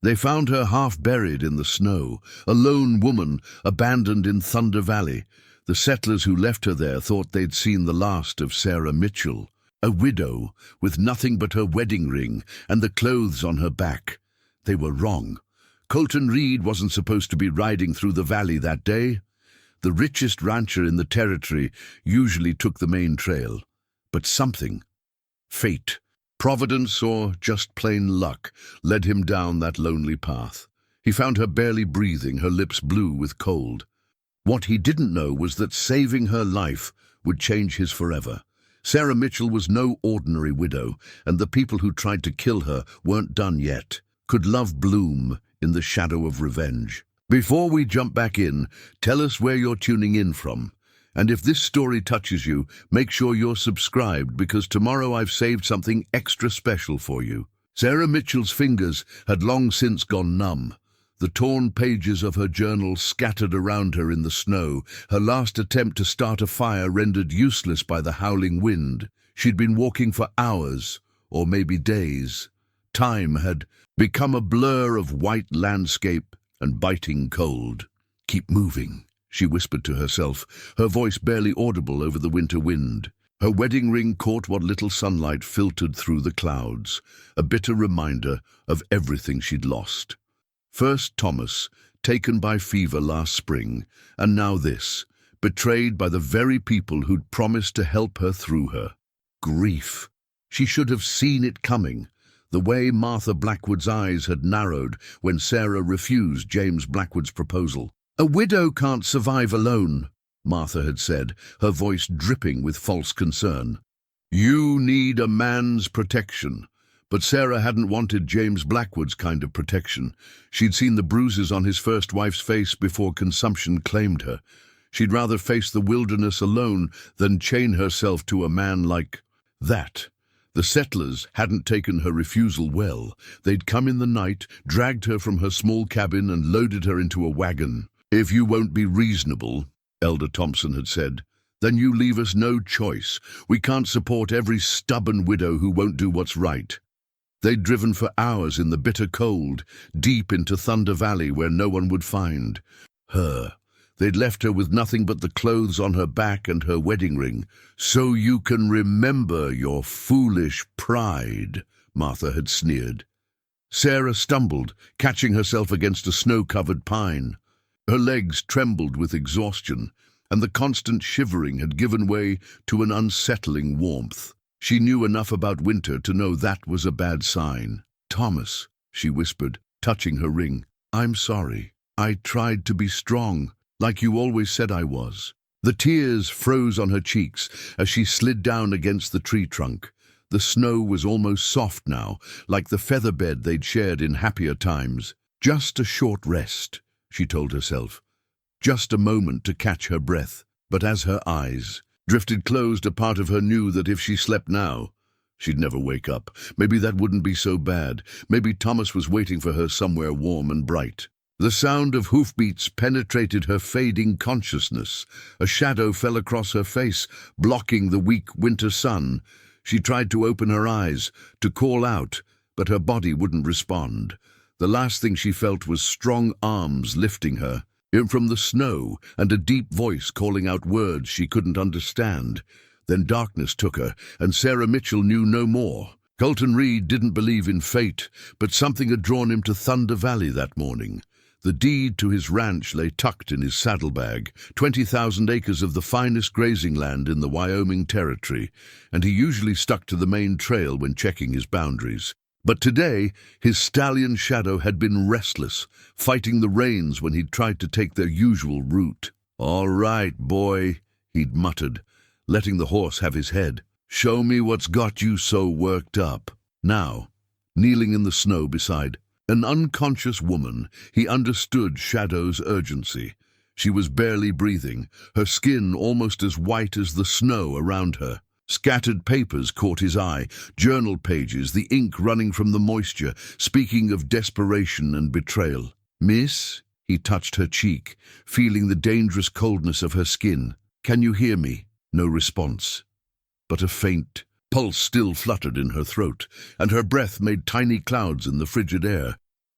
They found her half buried in the snow, a lone woman abandoned in Thunder Valley. The settlers who left her there thought they'd seen the last of Sarah Mitchell, a widow with nothing but her wedding ring and the clothes on her back. They were wrong. Colton Reid wasn't supposed to be riding through the valley that day. The richest rancher in the territory usually took the main trail. But something, fate, providence, or just plain luck, led him down that lonely path. He found her barely breathing, her lips blue with cold. What he didn't know was that saving her life would change his forever. Sarah Mitchell was no ordinary widow, and the people who tried to kill her weren't done yet. Could love bloom in the shadow of revenge? Before we jump back in, tell us where you're tuning in from. And if this story touches you, make sure you're subscribed, because tomorrow I've saved something extra special for you. Sarah Mitchell's fingers had long since gone numb. The torn pages of her journal scattered around her in the snow, her last attempt to start a fire rendered useless by the howling wind. She'd been walking for hours, or maybe days. Time had become a blur of white landscape and biting cold. "Keep moving," she whispered to herself, her voice barely audible over the winter wind. Her wedding ring caught what little sunlight filtered through the clouds, a bitter reminder of everything she'd lost. First Thomas, taken by fever last spring, and now this, betrayed by the very people who'd promised to help her through her. Grief. She should have seen it coming. The way Martha Blackwood's eyes had narrowed when Sarah refused James Blackwood's proposal. "A widow can't survive alone," Martha had said, her voice dripping with false concern. "You need a man's protection." But Sarah hadn't wanted James Blackwood's kind of protection. She'd seen the bruises on his first wife's face before consumption claimed her. She'd rather face the wilderness alone than chain herself to a man like that. The settlers hadn't taken her refusal well. They'd come in the night, dragged her from her small cabin and loaded her into a wagon. "If you won't be reasonable," Elder Thompson had said, "then you leave us no choice. We can't support every stubborn widow who won't do what's right." They'd driven for hours in the bitter cold, deep into Thunder Valley where no one would find her. They'd left her with nothing but the clothes on her back and her wedding ring. "So you can remember your foolish pride," Martha had sneered. Sarah stumbled, catching herself against a snow-covered pine. Her legs trembled with exhaustion, and the constant shivering had given way to an unsettling warmth. She knew enough about winter to know that was a bad sign. "Thomas," she whispered, touching her ring, "I'm sorry. I tried to be strong, like you always said I was." The tears froze on her cheeks as she slid down against the tree trunk. The snow was almost soft now, like the feather bed they'd shared in happier times. Just a short rest, she told herself. Just a moment to catch her breath. But as her eyes drifted closed, a part of her knew that if she slept now, she'd never wake up. Maybe that wouldn't be so bad. Maybe Thomas was waiting for her somewhere warm and bright. The sound of hoofbeats penetrated her fading consciousness. A shadow fell across her face, blocking the weak winter sun. She tried to open her eyes, to call out, but her body wouldn't respond. The last thing she felt was strong arms lifting her in from the snow and a deep voice calling out words she couldn't understand. Then darkness took her, and Sarah Mitchell knew no more. Colton Reid didn't believe in fate, but something had drawn him to Thunder Valley that morning. The deed to his ranch lay tucked in his saddlebag, 20,000 acres of the finest grazing land in the Wyoming Territory, and he usually stuck to the main trail when checking his boundaries. But today, his stallion Shadow had been restless, fighting the rains when he'd tried to take their usual route. "All right, boy," he'd muttered, letting the horse have his head. "Show me what's got you so worked up." Now, kneeling in the snow beside an unconscious woman, he understood Shadow's urgency. She was barely breathing, her skin almost as white as the snow around her. Scattered papers caught his eye, journal pages, the ink running from the moisture, speaking of desperation and betrayal. "Miss?" He touched her cheek, feeling the dangerous coldness of her skin. "Can you hear me?" No response, but a faint pulse still fluttered in her throat, and her breath made tiny clouds in the frigid air.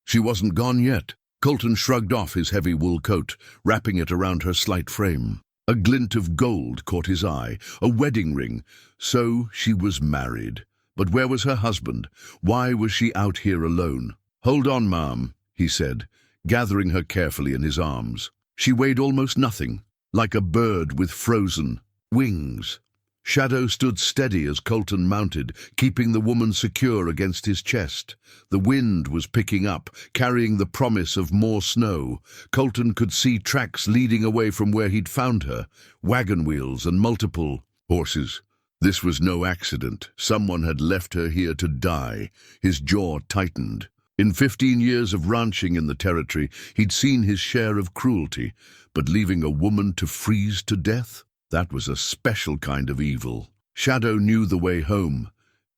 She wasn't gone yet. Colton shrugged off his heavy wool coat, wrapping it around her slight frame. A glint of gold caught his eye, a wedding ring. So she was married. But where was her husband? Why was she out here alone? "Hold on, ma'am," he said, gathering her carefully in his arms. She weighed almost nothing, like a bird with frozen wings. Shadow stood steady as Colton mounted, keeping the woman secure against his chest. The wind was picking up, carrying the promise of more snow. Colton could see tracks leading away from where he'd found her, wagon wheels and multiple horses. This was no accident. Someone had left her here to die. His jaw tightened. In 15 years of ranching in the territory, he'd seen his share of cruelty, but leaving a woman to freeze to death? That was a special kind of evil. Shadow knew the way home,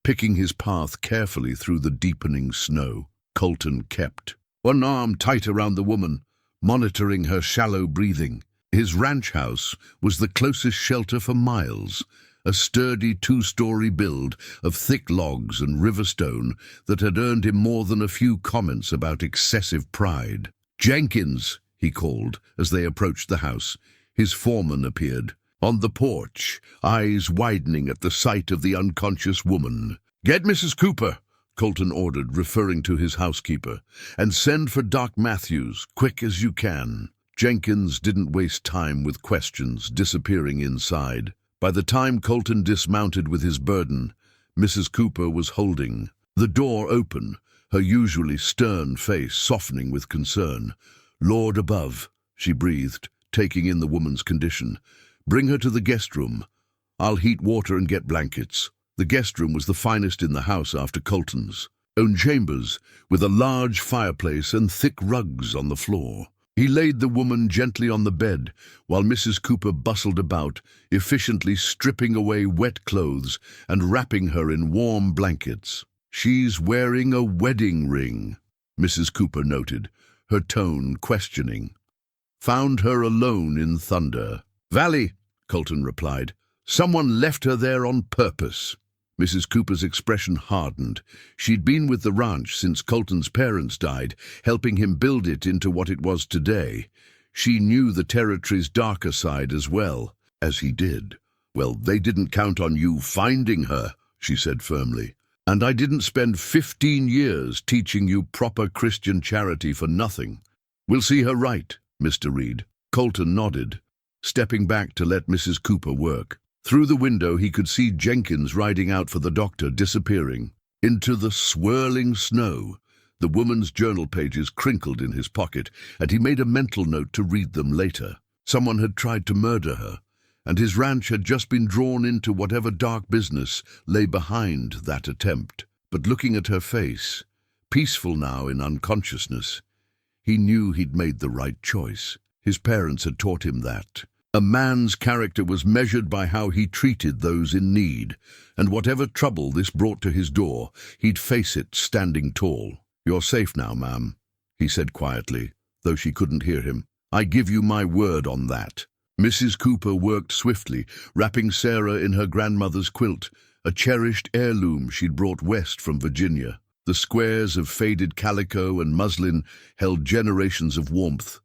picking his path carefully through the deepening snow. Colton kept one arm tight around the woman, monitoring her shallow breathing. His ranch house was the closest shelter for miles, a sturdy 2-story build of thick logs and river stone that had earned him more than a few comments about excessive pride. "Jenkins," he called as they approached the house. His foreman appeared. On the porch, eyes widening at the sight of the unconscious woman. "Get Mrs. Cooper," Colton ordered, referring to his housekeeper, "and send for Doc Matthews, quick as you can." Jenkins didn't waste time with questions, disappearing inside. By the time Colton dismounted with his burden, Mrs. Cooper was holding the door open, her usually stern face softening with concern. "Lord above," she breathed, taking in the woman's condition. "Bring her to the guest room. I'll heat water and get blankets." The guest room was the finest in the house after Colton's own chambers, with a large fireplace and thick rugs on the floor. He laid the woman gently on the bed, while Mrs. Cooper bustled about, efficiently stripping away wet clothes and wrapping her in warm blankets. "She's wearing a wedding ring," Mrs. Cooper noted, her tone questioning. "Found her alone in Thunder Valley," Colton replied. "Someone left her there on purpose." Mrs. Cooper's expression hardened. She'd been with the ranch since Colton's parents died, helping him build it into what it was today. She knew the territory's darker side as well as he did. "Well, they didn't count on you finding her," she said firmly. "And I didn't spend 15 years teaching you proper Christian charity for nothing. We'll see her right, Mr. Reid." Colton nodded, stepping back to let Mrs. Cooper work. Through the window he could see Jenkins riding out for the doctor, disappearing into the swirling snow. The woman's journal pages crinkled in his pocket, and he made a mental note to read them later. Someone had tried to murder her, and his ranch had just been drawn into whatever dark business lay behind that attempt. But looking at her face, peaceful now in unconsciousness, he knew he'd made the right choice. His parents had taught him that. A man's character was measured by how he treated those in need, and whatever trouble this brought to his door, he'd face it standing tall. "You're safe now, ma'am," he said quietly, though she couldn't hear him. "I give you my word on that." Mrs. Cooper worked swiftly, wrapping Sarah in her grandmother's quilt, a cherished heirloom she'd brought west from Virginia. The squares of faded calico and muslin held generations of warmth,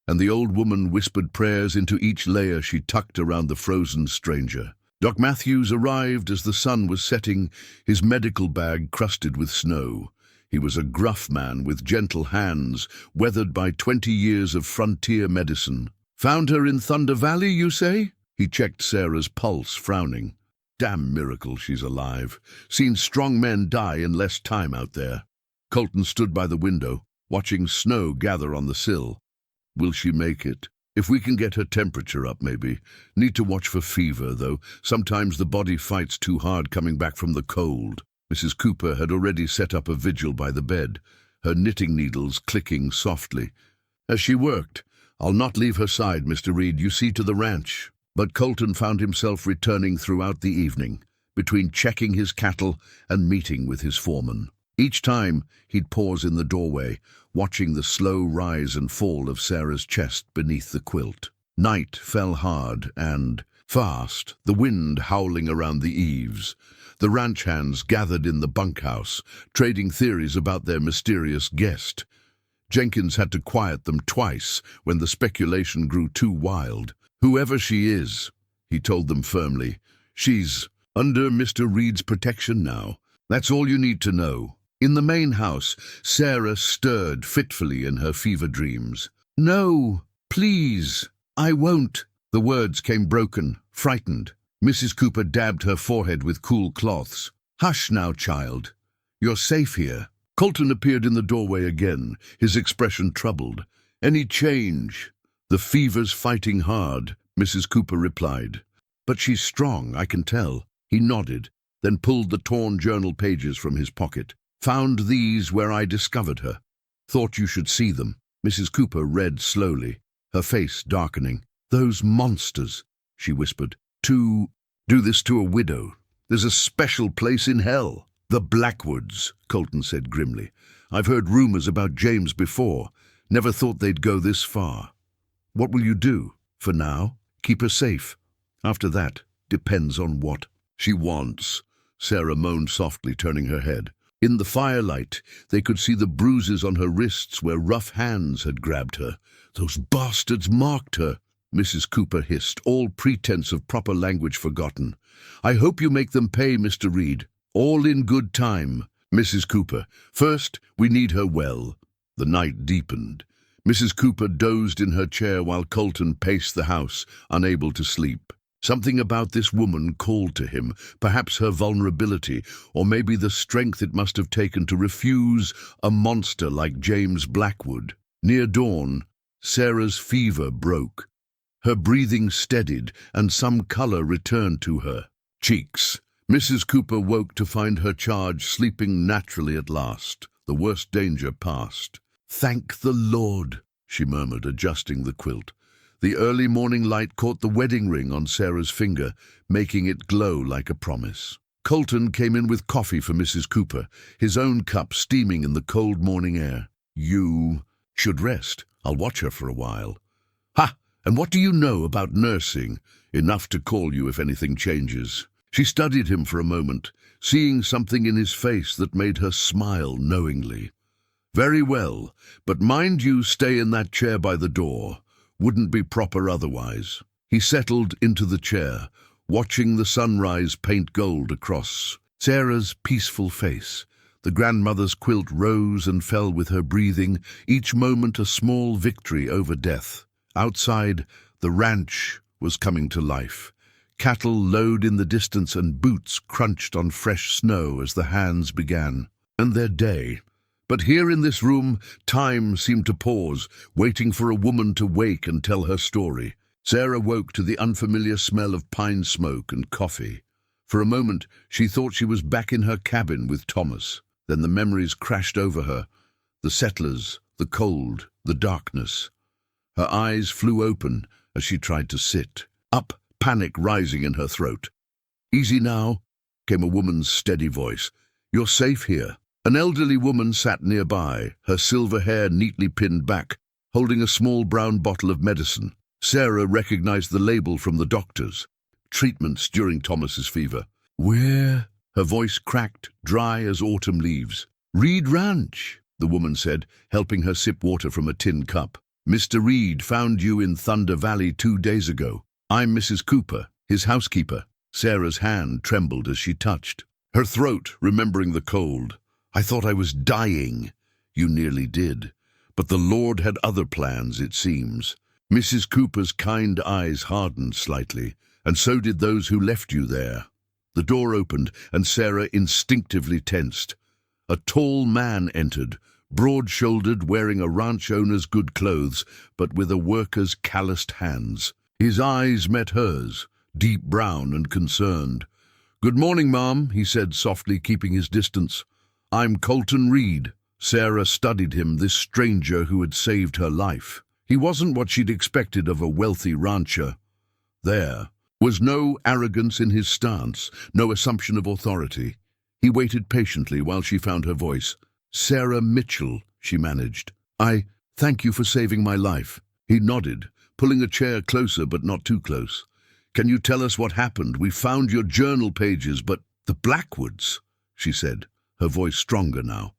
and the old woman whispered prayers into each layer she tucked around the frozen stranger. Doc Matthews arrived as the sun was setting, his medical bag crusted with snow. He was a gruff man with gentle hands, weathered by 20 years of frontier medicine. "Found her in Thunder Valley, you say?" He checked Sarah's pulse, frowning. "Damn miracle she's alive. Seen strong men die in less time out there." Colton stood by the window, watching snow gather on the sill. "Will she make it? If we can get her temperature up, maybe. Need to watch for fever, though. Sometimes the body fights too hard coming back from the cold." Mrs. Cooper had already set up a vigil by the bed, her knitting needles clicking softly. As she worked, "I'll not leave her side, Mr. Reid. You see to the ranch." But Colton found himself returning throughout the evening, between checking his cattle and meeting with his foreman. Each time, he'd pause in the doorway, watching the slow rise and fall of Sarah's chest beneath the quilt. Night fell hard and fast, the wind howling around the eaves. The ranch hands gathered in the bunkhouse, trading theories about their mysterious guest. Jenkins had to quiet them twice when the speculation grew too wild. "Whoever she is," he told them firmly, "she's under Mr. Reid's protection now. That's all you need to know." In the main house, Sarah stirred fitfully in her fever dreams. "No, please, I won't." The words came broken, frightened. Mrs. Cooper dabbed her forehead with cool cloths. "Hush now, child. You're safe here." Colton appeared in the doorway again, his expression troubled. "Any change?" "The fever's fighting hard," Mrs. Cooper replied. "But she's strong, I can tell." He nodded, then pulled the torn journal pages from his pocket. "Found these where I discovered her. Thought you should see them." Mrs. Cooper read slowly, her face darkening. "Those monsters," she whispered. "To do this to a widow. There's a special place in hell." "The Blackwoods," Colton said grimly. "I've heard rumors about James before. Never thought they'd go this far. What will you do? For now, keep her safe. After that, depends on what she wants." Sarah moaned softly, turning her head. In the firelight, they could see the bruises on her wrists where rough hands had grabbed her. "Those bastards marked her," Mrs. Cooper hissed, all pretense of proper language forgotten. "I hope you make them pay, Mr. Reid. All in good time." "Mrs. Cooper, first we need her well." The night deepened. Mrs. Cooper dozed in her chair while Colton paced the house, unable to sleep. Something about this woman called to him, perhaps her vulnerability, or maybe the strength it must have taken to refuse a monster like James Blackwood. Near dawn, Sarah's fever broke. Her breathing steadied, and some color returned to her cheeks. Mrs. Cooper woke to find her charge sleeping naturally at last. The worst danger past. "Thank the Lord," she murmured, adjusting the quilt. The early morning light caught the wedding ring on Sarah's finger, making it glow like a promise. Colton came in with coffee for Mrs. Cooper, his own cup steaming in the cold morning air. "You should rest. I'll watch her for a while." "Ha! And what do you know about nursing? Enough to call you if anything changes." She studied him for a moment, seeing something in his face that made her smile knowingly. "Very well, but mind you stay in that chair by the door. Wouldn't be proper otherwise." He settled into the chair, watching the sunrise paint gold across Sarah's peaceful face. The grandmother's quilt rose and fell with her breathing, each moment a small victory over death. Outside, the ranch was coming to life. Cattle lowed in the distance and boots crunched on fresh snow as the hands began. And their day. But here in this room, time seemed to pause, waiting for a woman to wake and tell her story. Sarah woke to the unfamiliar smell of pine smoke and coffee. For a moment, she thought she was back in her cabin with Thomas. Then the memories crashed over her. The settlers, the cold, the darkness. Her eyes flew open as she tried to sit. Up, panic rising in her throat. "Easy now," came a woman's steady voice. "You're safe here." An elderly woman sat nearby, her silver hair neatly pinned back, holding a small brown bottle of medicine. Sarah recognized the label from the doctors. Treatments during Thomas's fever. "Where?" Her voice cracked, dry as autumn leaves. "Reid Ranch," the woman said, helping her sip water from a tin cup. "Mr. Reid found you in Thunder Valley 2 days ago. I'm Mrs. Cooper, his housekeeper." Sarah's hand trembled as she touched her throat, remembering the cold. "I thought I was dying." "You nearly did. But the Lord had other plans, it seems." Mrs. Cooper's kind eyes hardened slightly, and so did those who left you there. The door opened, and Sarah instinctively tensed. A tall man entered, broad-shouldered, wearing a ranch owner's good clothes, but with a worker's calloused hands. His eyes met hers, deep brown and concerned. "Good morning, Mom," he said softly, keeping his distance. "I'm Colton Reid." Sarah studied him, this stranger who had saved her life. He wasn't what she'd expected of a wealthy rancher. There was no arrogance in his stance, no assumption of authority. He waited patiently while she found her voice. "Sarah Mitchell," she managed. "I thank you for saving my life." He nodded, pulling a chair closer but not too close. "Can you tell us what happened? We found your journal pages, but—" "The Blackwoods," she said, her voice stronger now.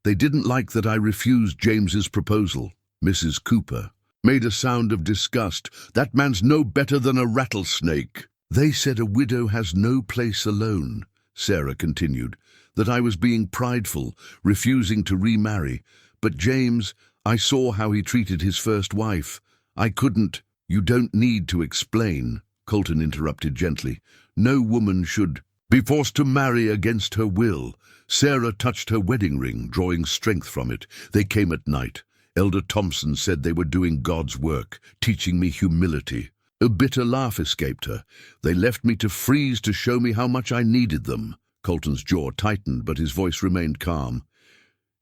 They didn't like that I refused James's proposal. Mrs. Cooper made a sound of disgust. That man's no better than a rattlesnake. They said a widow has no place alone, Sarah continued, that I was being prideful, refusing to remarry. But James, I saw how he treated his first wife. I couldn't. You don't need to explain, Colton interrupted gently. No woman should be forced to marry against her will. Sarah touched her wedding ring, drawing strength from it. They came at night. Elder Thompson said they were doing God's work, teaching me humility. A bitter laugh escaped her. They left me to freeze to show me how much I needed them. Colton's jaw tightened, but his voice remained calm.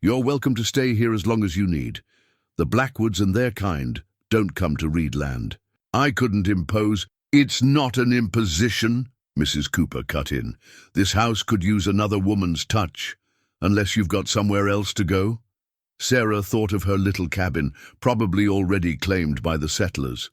You're welcome to stay here as long as you need. The Blackwoods and their kind don't come to Reedland. I couldn't impose. It's not an imposition, Mrs. Cooper cut in. This house could use another woman's touch, unless you've got somewhere else to go. Sarah thought of her little cabin, probably already claimed by the settlers.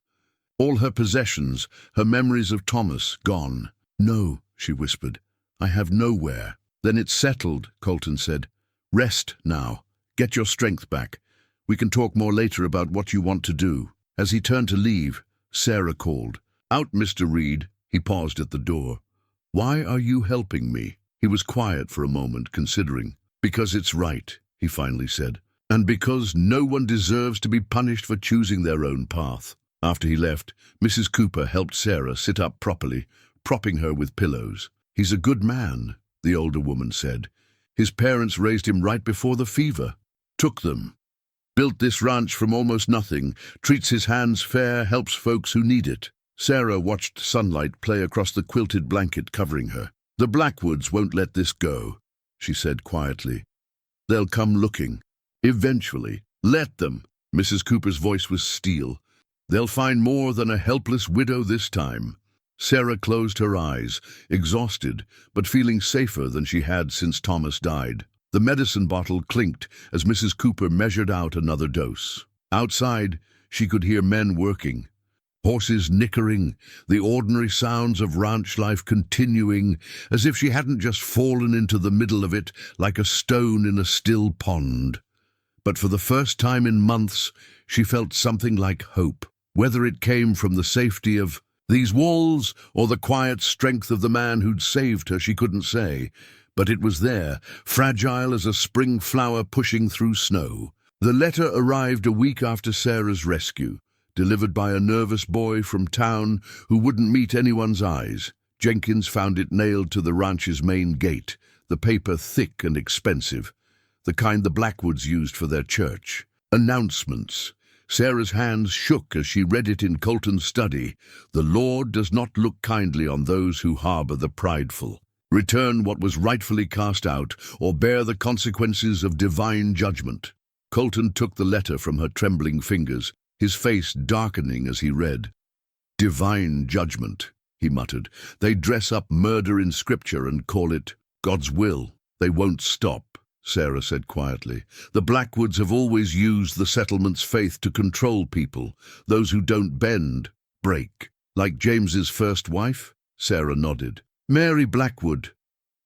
All her possessions, her memories of Thomas, gone. No, she whispered. I have nowhere. Then it's settled, Colton said. Rest now. Get your strength back. We can talk more later about what you want to do. As he turned to leave, Sarah called. Out, Mr. Reid. He paused at the door. Why are you helping me? He was quiet for a moment, considering. Because it's right, he finally said. And because no one deserves to be punished for choosing their own path. After he left, Mrs. Cooper helped Sarah sit up properly, propping her with pillows. He's a good man, the older woman said. His parents raised him right before the fever. Took them. Built this ranch from almost nothing, treats his hands fair, helps folks who need it. Sarah watched sunlight play across the quilted blanket covering her. The Blackwoods won't let this go, she said quietly. They'll come looking. Eventually. Let them. Mrs. Cooper's voice was steel. They'll find more than a helpless widow this time. Sarah closed her eyes, exhausted, but feeling safer than she had since Thomas died. The medicine bottle clinked as Mrs. Cooper measured out another dose. Outside, she could hear men working. Horses nickering, the ordinary sounds of ranch life continuing, as if she hadn't just fallen into the middle of it like a stone in a still pond. But for the first time in months, she felt something like hope. Whether it came from the safety of these walls or the quiet strength of the man who'd saved her, she couldn't say. But it was there, fragile as a spring flower pushing through snow. The letter arrived a week after Sarah's rescue, delivered by a nervous boy from town who wouldn't meet anyone's eyes. Jenkins found it nailed to the ranch's main gate, the paper thick and expensive, the kind the Blackwoods used for their church. Announcements. Sarah's hands shook as she read it in Colton's study. The Lord does not look kindly on those who harbor the prideful. Return what was rightfully cast out, or bear the consequences of divine judgment. Colton took the letter from her trembling fingers, his face darkening as he read. Divine judgment, he muttered. They dress up murder in Scripture and call it God's will. They won't stop, Sarah said quietly. The Blackwoods have always used the settlement's faith to control people. Those who don't bend, break. Like James's first wife? Sarah nodded. Mary Blackwood.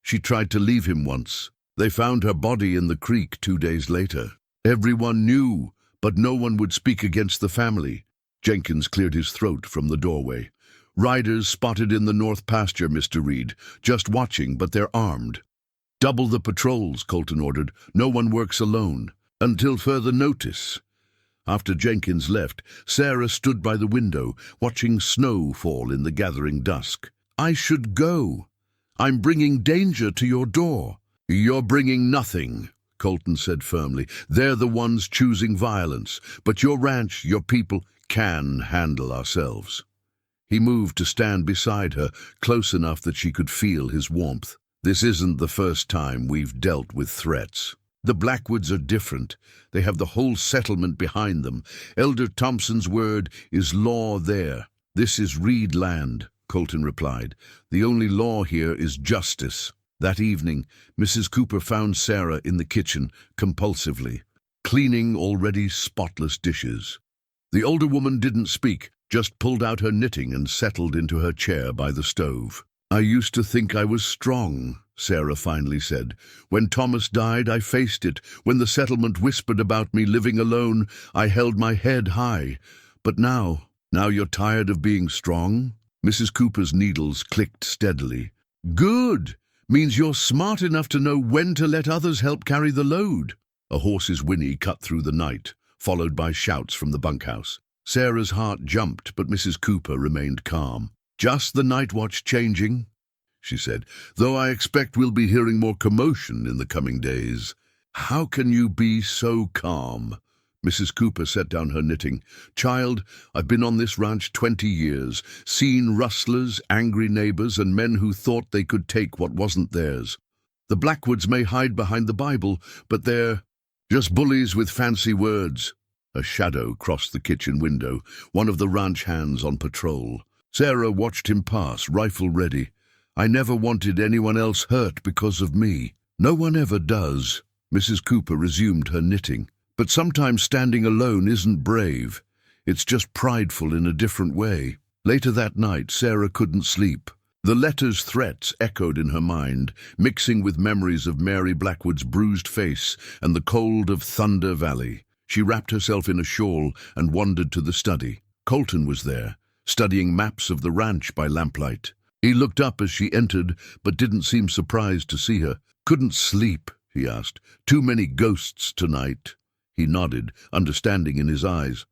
She tried to leave him once. They found her body in the creek 2 days later. Everyone knew, but no one would speak against the family. Jenkins cleared his throat from the doorway. Riders spotted in the north pasture, Mr. Reid. Just watching, but they're armed. Double the patrols, Colton ordered. No one works alone. Until further notice. After Jenkins left, Sarah stood by the window, watching snow fall in the gathering dusk. I should go. I'm bringing danger to your door. You're bringing nothing, Colton said firmly. They're the ones choosing violence. But your ranch, your people, can handle ourselves. He moved to stand beside her, close enough that she could feel his warmth. This isn't the first time we've dealt with threats. The Blackwoods are different. They have the whole settlement behind them. Elder Thompson's word is law there. This is Reed land, Colton replied. The only law here is justice. That evening, Mrs. Cooper found Sarah in the kitchen, compulsively, cleaning already spotless dishes. The older woman didn't speak, just pulled out her knitting and settled into her chair by the stove. I used to think I was strong, Sarah finally said. "When Thomas died, I faced it. When the settlement whispered about me living alone, I held my head high. But now you're tired of being strong?" Mrs. Cooper's needles clicked steadily. "Good! Means you're smart enough to know when to let others help carry the load." A horse's whinny cut through the night, followed by shouts from the bunkhouse. Sarah's heart jumped, but Mrs. Cooper remained calm. "Just the night watch changing," she said, "though I expect we'll be hearing more commotion in the coming days." "How can you be so calm?" Mrs. Cooper set down her knitting. "Child, I've been on this ranch 20 years, seen rustlers, angry neighbors, and men who thought they could take what wasn't theirs. The Blackwoods may hide behind the Bible, but they're just bullies with fancy words." A shadow crossed the kitchen window, one of the ranch hands on patrol. Sarah watched him pass, rifle ready. "I never wanted anyone else hurt because of me." "No one ever does." Mrs. Cooper resumed her knitting. "But sometimes standing alone isn't brave. It's just prideful in a different way." Later that night, Sarah couldn't sleep. The letter's threats echoed in her mind, mixing with memories of Mary Blackwood's bruised face and the cold of Thunder Valley. She wrapped herself in a shawl and wandered to the study. Colton was there, studying maps of the ranch by lamplight. He looked up as she entered, but didn't seem surprised to see her. "Couldn't sleep?" he asked. "Too many ghosts tonight?" He nodded, understanding in his eyes.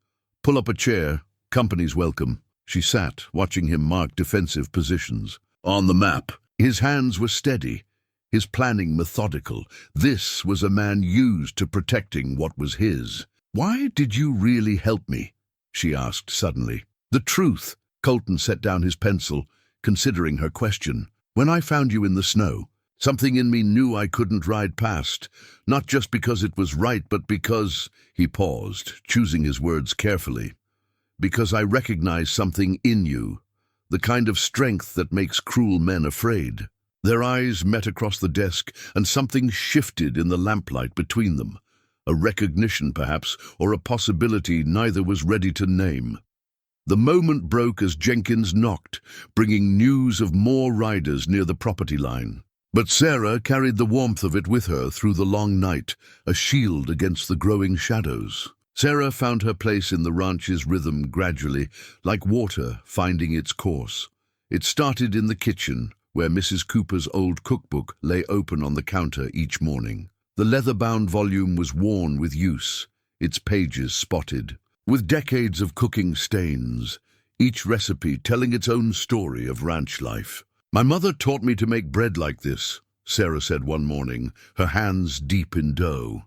"Pull up a chair. Company's welcome." She sat, watching him mark defensive positions. On the map, his hands were steady, his planning methodical. This was a man used to protecting what was his. "Why did you really help me?" she asked suddenly. "The truth." Colton set down his pencil, considering her question. "When I found you in the snow, something in me knew I couldn't ride past, not just because it was right, but because—" He paused, choosing his words carefully. "Because I recognized something in you, the kind of strength that makes cruel men afraid." Their eyes met across the desk, and something shifted in the lamplight between them. A recognition, perhaps, or a possibility neither was ready to name. The moment broke as Jenkins knocked, bringing news of more riders near the property line. But Sarah carried the warmth of it with her through the long night, a shield against the growing shadows. Sarah found her place in the ranch's rhythm gradually, like water finding its course. It started in the kitchen, where Mrs. Cooper's old cookbook lay open on the counter each morning. The leather-bound volume was worn with use, its pages spotted, with decades of cooking stains, each recipe telling its own story of ranch life. "My mother taught me to make bread like this," Sarah said one morning, her hands deep in dough.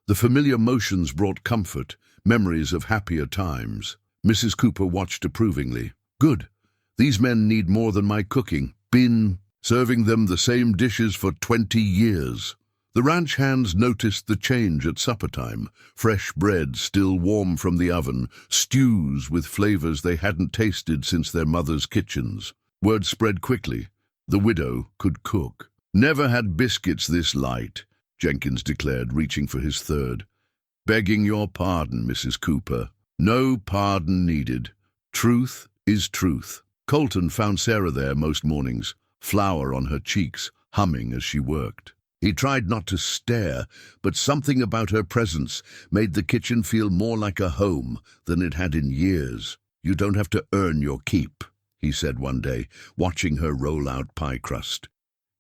The familiar motions brought comfort, memories of happier times. Mrs. Cooper watched approvingly. "Good. These men need more than my cooking. Been serving them the same dishes for 20 years. The ranch hands noticed the change at supper time. Fresh bread still warm from the oven, stews with flavors they hadn't tasted since their mother's kitchens. Word spread quickly. The widow could cook. "Never had biscuits this light," Jenkins declared, reaching for his third. "Begging your pardon, Mrs. Cooper. No pardon needed. Truth is truth." Colton found Sarah there most mornings, flour on her cheeks, humming as she worked. He tried not to stare, but something about her presence made the kitchen feel more like a home than it had in years. "You don't have to earn your keep," he said one day, watching her roll out pie crust.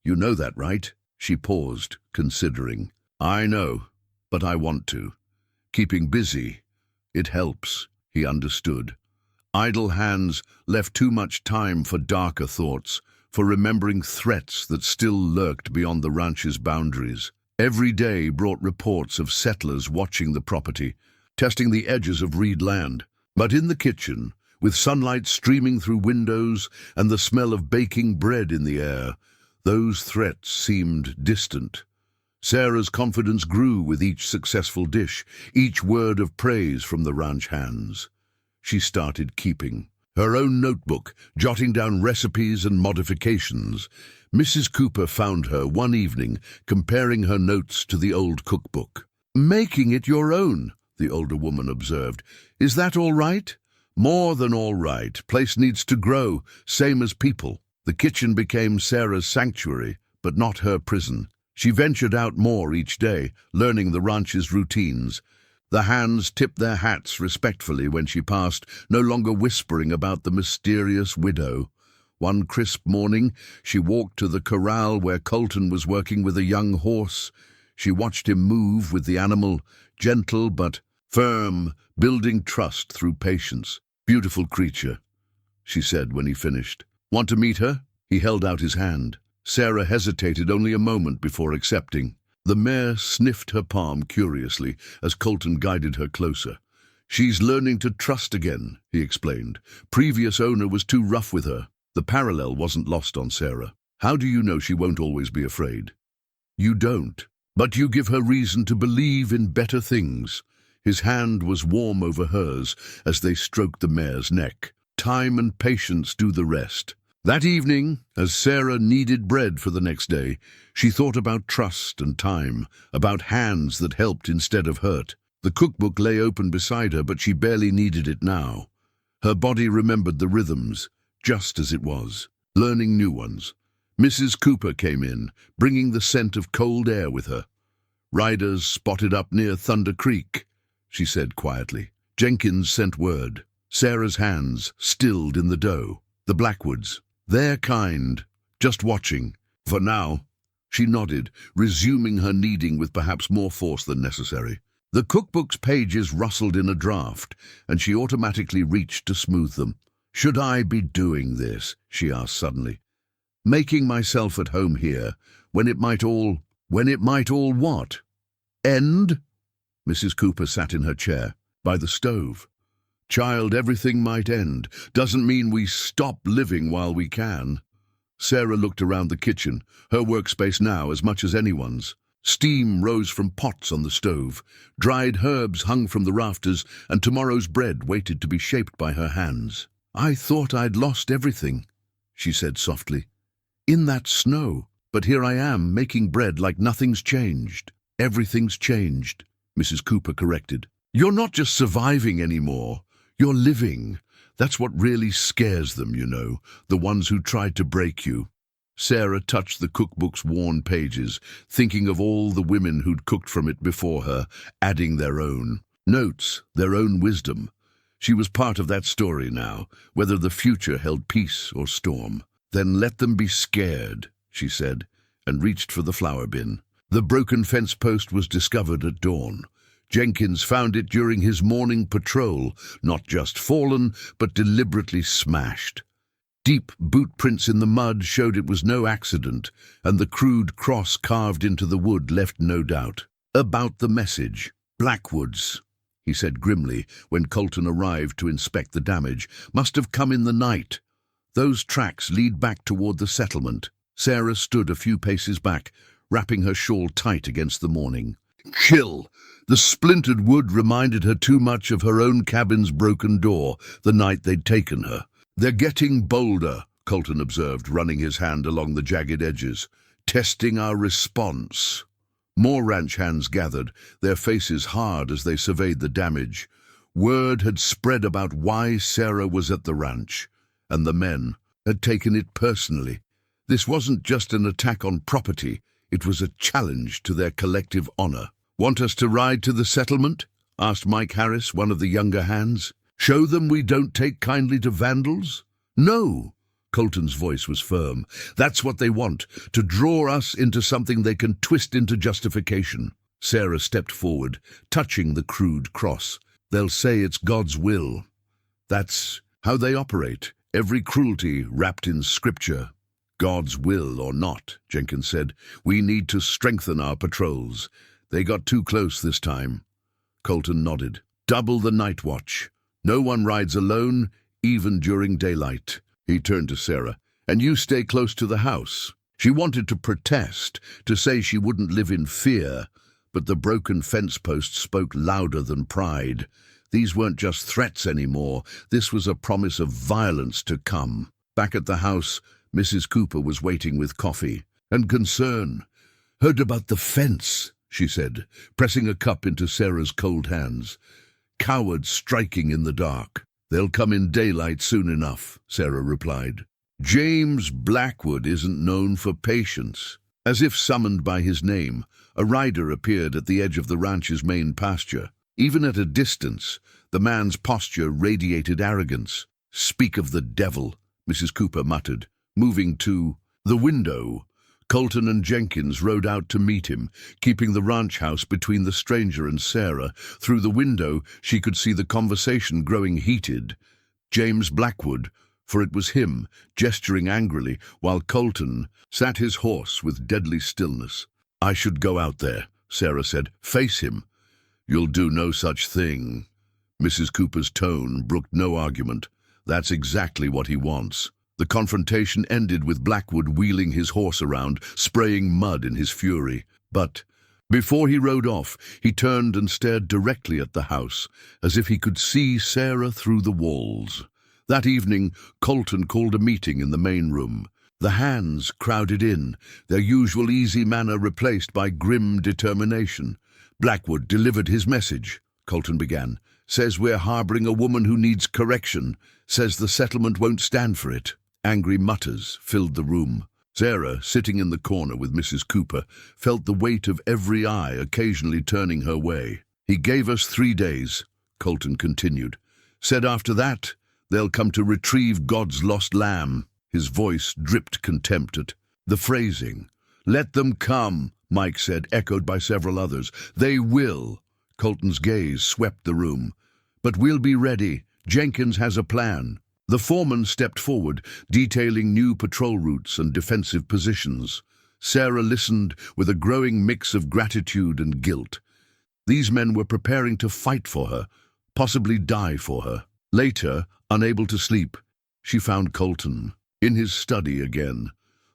"You know that, right?" She paused, considering. "I know, but I want to. Keeping busy, it helps," he understood. Idle hands left too much time for darker thoughts, for remembering threats that still lurked beyond the ranch's boundaries. Every day brought reports of settlers watching the property, testing the edges of Reed land. But in the kitchen, with sunlight streaming through windows and the smell of baking bread in the air, those threats seemed distant. Sarah's confidence grew with each successful dish, each word of praise from the ranch hands. She started keeping her own notebook, jotting down recipes and modifications. Mrs. Cooper found her one evening, comparing her notes to the old cookbook. "Making it your own," the older woman observed. "Is that all right?" "More than all right. Place needs to grow, same as people." The kitchen became Sarah's sanctuary, but not her prison. She ventured out more each day, learning the ranch's routines. The hands tipped their hats respectfully when she passed, no longer whispering about the mysterious widow. One crisp morning, she walked to the corral where Colton was working with a young horse. She watched him move with the animal, gentle but firm, building trust through patience. "Beautiful creature," she said when he finished. "Want to meet her?" He held out his hand. Sarah hesitated only a moment before accepting. The mare sniffed her palm curiously as Colton guided her closer. "She's learning to trust again," he explained. "Previous owner was too rough with her." The parallel wasn't lost on Sarah. "How do you know she won't always be afraid?" "You don't, but you give her reason to believe in better things." His hand was warm over hers as they stroked the mare's neck. "Time and patience do the rest." That evening, as Sarah kneaded bread for the next day, she thought about trust and time, about hands that helped instead of hurt. The cookbook lay open beside her, but she barely needed it now. Her body remembered the rhythms, just as it was, learning new ones. Mrs. Cooper came in, bringing the scent of cold air with her. "Riders spotted up near Thunder Creek," she said quietly. Jenkins sent word. Sarah's hands stilled in the dough. "The Blackwoods. They're kind, just watching. For now." She nodded, resuming her kneading with perhaps more force than necessary. The cookbook's pages rustled in a draft, and she automatically reached to smooth them. "Should I be doing this?" she asked suddenly. "Making myself at home here, when it might all what? End?" Mrs. Cooper sat in her chair, by the stove. "Child, everything might end. Doesn't mean we stop living while we can." Sarah looked around the kitchen, her workspace now as much as anyone's. Steam rose from pots on the stove. Dried herbs hung from the rafters, and tomorrow's bread waited to be shaped by her hands. "I thought I'd lost everything," she said softly. "In that snow. But here I am, making bread like nothing's changed." "Everything's changed," Mrs. Cooper corrected. "You're not just surviving anymore. You're living. That's what really scares them, you know, the ones who tried to break you." Sarah touched the cookbook's worn pages, thinking of all the women who'd cooked from it before her, adding their own notes, their own wisdom. She was part of that story now, whether the future held peace or storm. "Then let them be scared," she said, and reached for the flour bin. The broken fence post was discovered at dawn. Jenkins found it during his morning patrol, not just fallen, but deliberately smashed. Deep boot prints in the mud showed it was no accident, and the crude cross carved into the wood left no doubt. "About the message. Blackwoods," he said grimly when Colton arrived to inspect the damage. "Must have come in the night. Those tracks lead back toward the settlement." Sarah stood a few paces back, wrapping her shawl tight against the morning. Chill. The splintered wood reminded her too much of her own cabin's broken door the night they'd taken her. "They're getting bolder," Colton observed, running his hand along the jagged edges. "Testing our response." More ranch hands gathered, their faces hard as they surveyed the damage. Word had spread about why Sarah was at the ranch, and the men had taken it personally. This wasn't just an attack on property, it was a challenge to their collective honor. "Want us to ride to the settlement?" asked Mike Harris, one of the younger hands. "Show them we don't take kindly to vandals?" "No," Colton's voice was firm. "That's what they want, to draw us into something they can twist into justification." Sarah stepped forward, touching the crude cross. "They'll say it's God's will. That's how they operate, every cruelty wrapped in scripture." "God's will or not," Jenkins said, "we need to strengthen our patrols. They got too close this time." Colton nodded. "Double the night watch. No one rides alone, even during daylight." He turned to Sarah. "And you stay close to the house." She wanted to protest, to say she wouldn't live in fear, but the broken fence post spoke louder than pride. These weren't just threats anymore. This was a promise of violence to come. Back at the house, Mrs. Cooper was waiting with coffee and concern. "Heard about the fence," she said, pressing a cup into Sarah's cold hands. "Cowards striking in the dark." "They'll come in daylight soon enough," Sarah replied. "James Blackwood isn't known for patience." As if summoned by his name, a rider appeared at the edge of the ranch's main pasture. Even at a distance, the man's posture radiated arrogance. "Speak of the devil," Mrs. Cooper muttered, moving to the window. Colton and Jenkins rode out to meet him, keeping the ranch house between the stranger and Sarah. Through the window, she could see the conversation growing heated. James Blackwood, for it was him, gesturing angrily, while Colton sat his horse with deadly stillness. "I should go out there," Sarah said. "Face him." "You'll do no such thing." Mrs. Cooper's tone brooked no argument. "That's exactly what he wants." The confrontation ended with Blackwood wheeling his horse around, spraying mud in his fury. But before he rode off, he turned and stared directly at the house, as if he could see Sarah through the walls. That evening, Colton called a meeting in the main room. The hands crowded in, their usual easy manner replaced by grim determination. Blackwood delivered his message. Colton began. "Says we're harboring a woman who needs correction. Says the settlement won't stand for it." Angry mutters filled the room. Sarah, sitting in the corner with Mrs. Cooper, felt the weight of every eye occasionally turning her way. "He gave us 3 days," Colton continued. "Said after that, they'll come to retrieve God's lost lamb." His voice dripped contempt at the phrasing. "Let them come," Mike said, echoed by several others. "They will." Colton's gaze swept the room. "But we'll be ready. Jenkins has a plan." The foreman stepped forward, detailing new patrol routes and defensive positions. Sarah listened with a growing mix of gratitude and guilt. These men were preparing to fight for her, possibly die for her. Later, unable to sleep, she found Colton in his study again.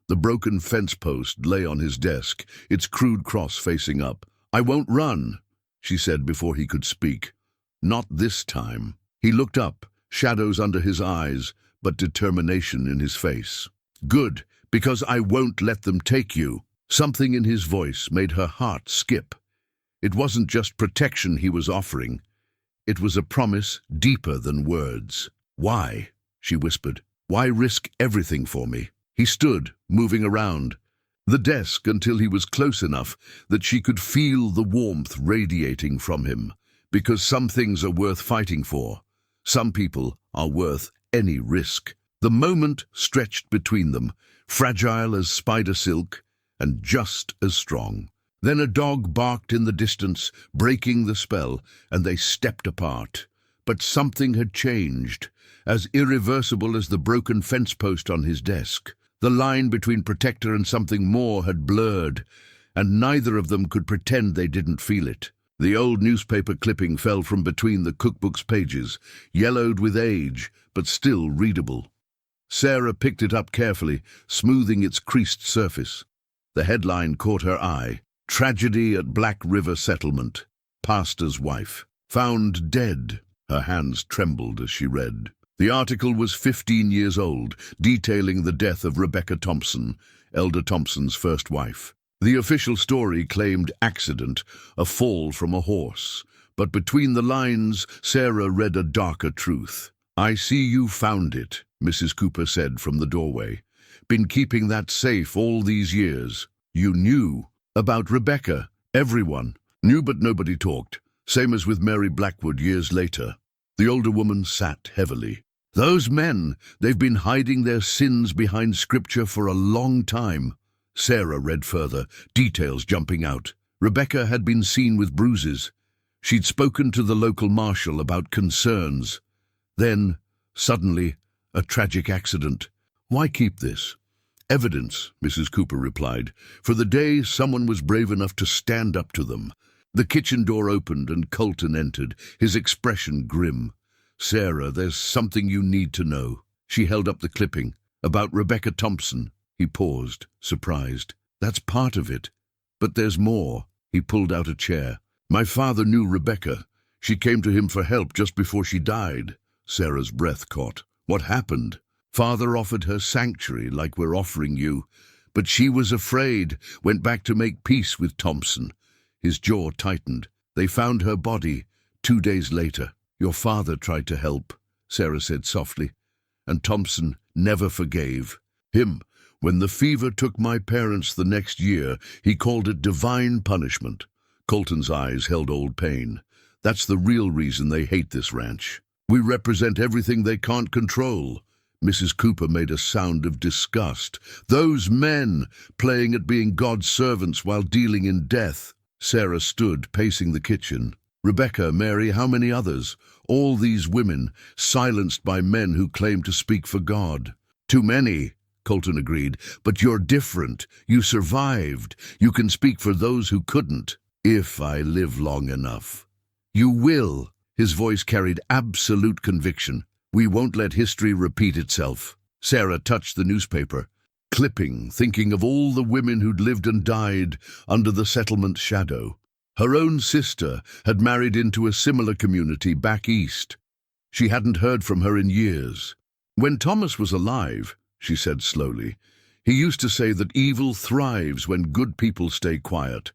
The broken fence post lay on his desk, its crude cross facing up. "I won't run," she said before he could speak. "Not this time." He looked up, shadows under his eyes, but determination in his face. "Good, because I won't let them take you." Something in his voice made her heart skip. It wasn't just protection he was offering. It was a promise deeper than words. "Why?" she whispered. "Why risk everything for me?" He stood, moving around the desk until he was close enough that she could feel the warmth radiating from him. Because some things are worth fighting for. Some people are worth any risk. The moment stretched between them, fragile as spider silk and just as strong. Then a dog barked in the distance, breaking the spell, and they stepped apart. But something had changed, as irreversible as the broken fence post on his desk. The line between protector and something more had blurred, and neither of them could pretend they didn't feel it. The old newspaper clipping fell from between the cookbook's pages, yellowed with age, but still readable. Sarah picked it up carefully, smoothing its creased surface. The headline caught her eye. "Tragedy at Black River Settlement. Pastor's wife. Found dead." Her hands trembled as she read. The article was 15 years old, detailing the death of Rebecca Thompson, Elder Thompson's first wife. The official story claimed accident, a fall from a horse. But between the lines, Sarah read a darker truth. "I see you found it," Mrs. Cooper said from the doorway. "Been keeping that safe all these years. You knew about Rebecca. Everyone knew, but nobody talked. Same as with Mary Blackwood years later." The older woman sat heavily. "Those men, they've been hiding their sins behind scripture for a long time." Sarah read further, details jumping out. Rebecca had been seen with bruises. She'd spoken to the local marshal about concerns. Then, suddenly, a tragic accident. "Why keep this?" "Evidence," Mrs. Cooper replied, "for the day someone was brave enough to stand up to them." The kitchen door opened and Colton entered, his expression grim. "Sarah, there's something you need to know." She held up the clipping. "About Rebecca Thompson." He paused, surprised. "That's part of it. But there's more." He pulled out a chair. "My father knew Rebecca. She came to him for help just before she died." Sarah's breath caught. "What happened?" "Father offered her sanctuary like we're offering you. But she was afraid, went back to make peace with Thompson." His jaw tightened. "They found her body 2 days later." "Your father tried to help," Sarah said softly. "And Thompson never forgave." "Him? When the fever took my parents the next year, he called it divine punishment. Colton's eyes held old pain. That's the real reason they hate this ranch. We represent everything they can't control. Mrs. Cooper made a sound of disgust. Those men, playing at being God's servants while dealing in death. Sarah stood, pacing the kitchen. Rebecca, Mary, how many others? All these women, silenced by men who claim to speak for God. Too many, Colton agreed, but you're different. You survived. You can speak for those who couldn't. If I live long enough. You will. His voice carried absolute conviction. We won't let history repeat itself. Sarah touched the newspaper, clipping, thinking of all the women who'd lived and died under the settlement's shadow. Her own sister had married into a similar community back east. She hadn't heard from her in years. When Thomas was alive, she said slowly, he used to say that evil thrives when good people stay quiet.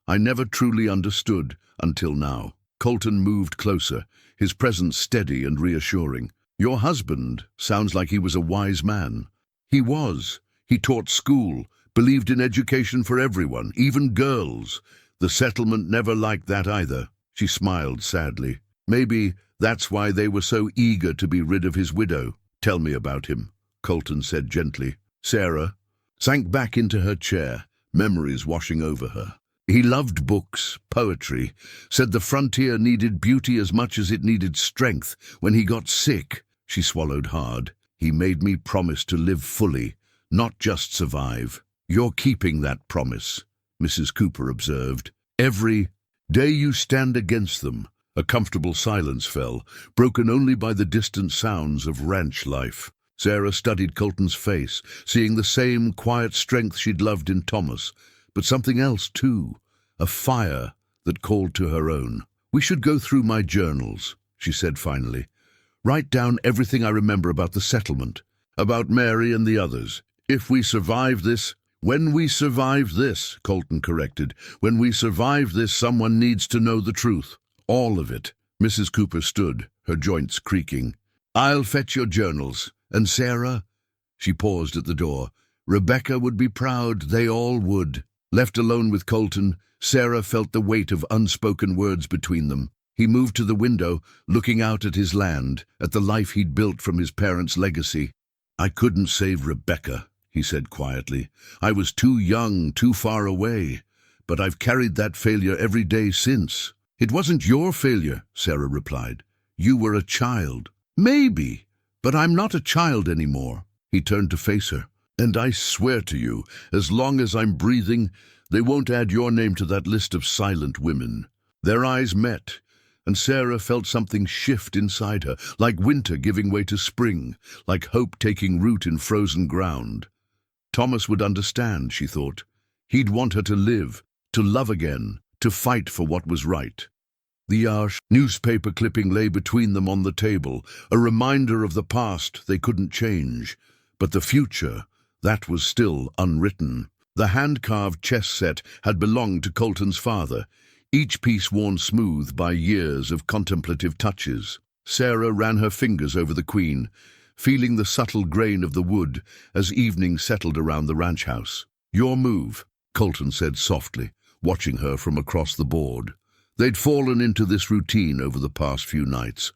I never truly understood until now. Colton moved closer, his presence steady and reassuring. Your husband sounds like he was a wise man. He was. He taught school, believed in education for everyone, even girls. The settlement never liked that either. She smiled sadly. Maybe that's why they were so eager to be rid of his widow. Tell me about him, Colton said gently. Sarah sank back into her chair, memories washing over her. He loved books, poetry, said the frontier needed beauty as much as it needed strength. When he got sick, she swallowed hard. He made me promise to live fully, not just survive. You're keeping that promise, Mrs. Cooper observed. Every day you stand against them. A comfortable silence fell, broken only by the distant sounds of ranch life. Sarah studied Colton's face, seeing the same quiet strength she'd loved in Thomas, but something else too, a fire that called to her own. We should go through my journals, she said finally. Write down everything I remember about the settlement, about Mary and the others. If we survive this, when we survive this, Colton corrected, when we survive this, someone needs to know the truth. All of it. Mrs. Cooper stood, her joints creaking. I'll fetch your journals. And Sarah? She paused at the door. Rebecca would be proud, they all would. Left alone with Colton, Sarah felt the weight of unspoken words between them. He moved to the window, looking out at his land, at the life he'd built from his parents' legacy. I couldn't save Rebecca, he said quietly. I was too young, too far away. But I've carried that failure every day since. It wasn't your failure, Sarah replied. You were a child. Maybe, but I'm not a child anymore. He turned to face her. And I swear to you, as long as I'm breathing, they won't add your name to that list of silent women. Their eyes met, and Sarah felt something shift inside her, like winter giving way to spring, like hope taking root in frozen ground. Thomas would understand, she thought. He'd want her to live, to love again, to fight for what was right. The newspaper clipping lay between them on the table, a reminder of the past they couldn't change, but the future, that was still unwritten. The hand-carved chess set had belonged to Colton's father, each piece worn smooth by years of contemplative touches. Sarah ran her fingers over the queen, feeling the subtle grain of the wood as evening settled around the ranch house. Your move, Colton said softly, watching her from across the board. They'd fallen into this routine over the past few nights.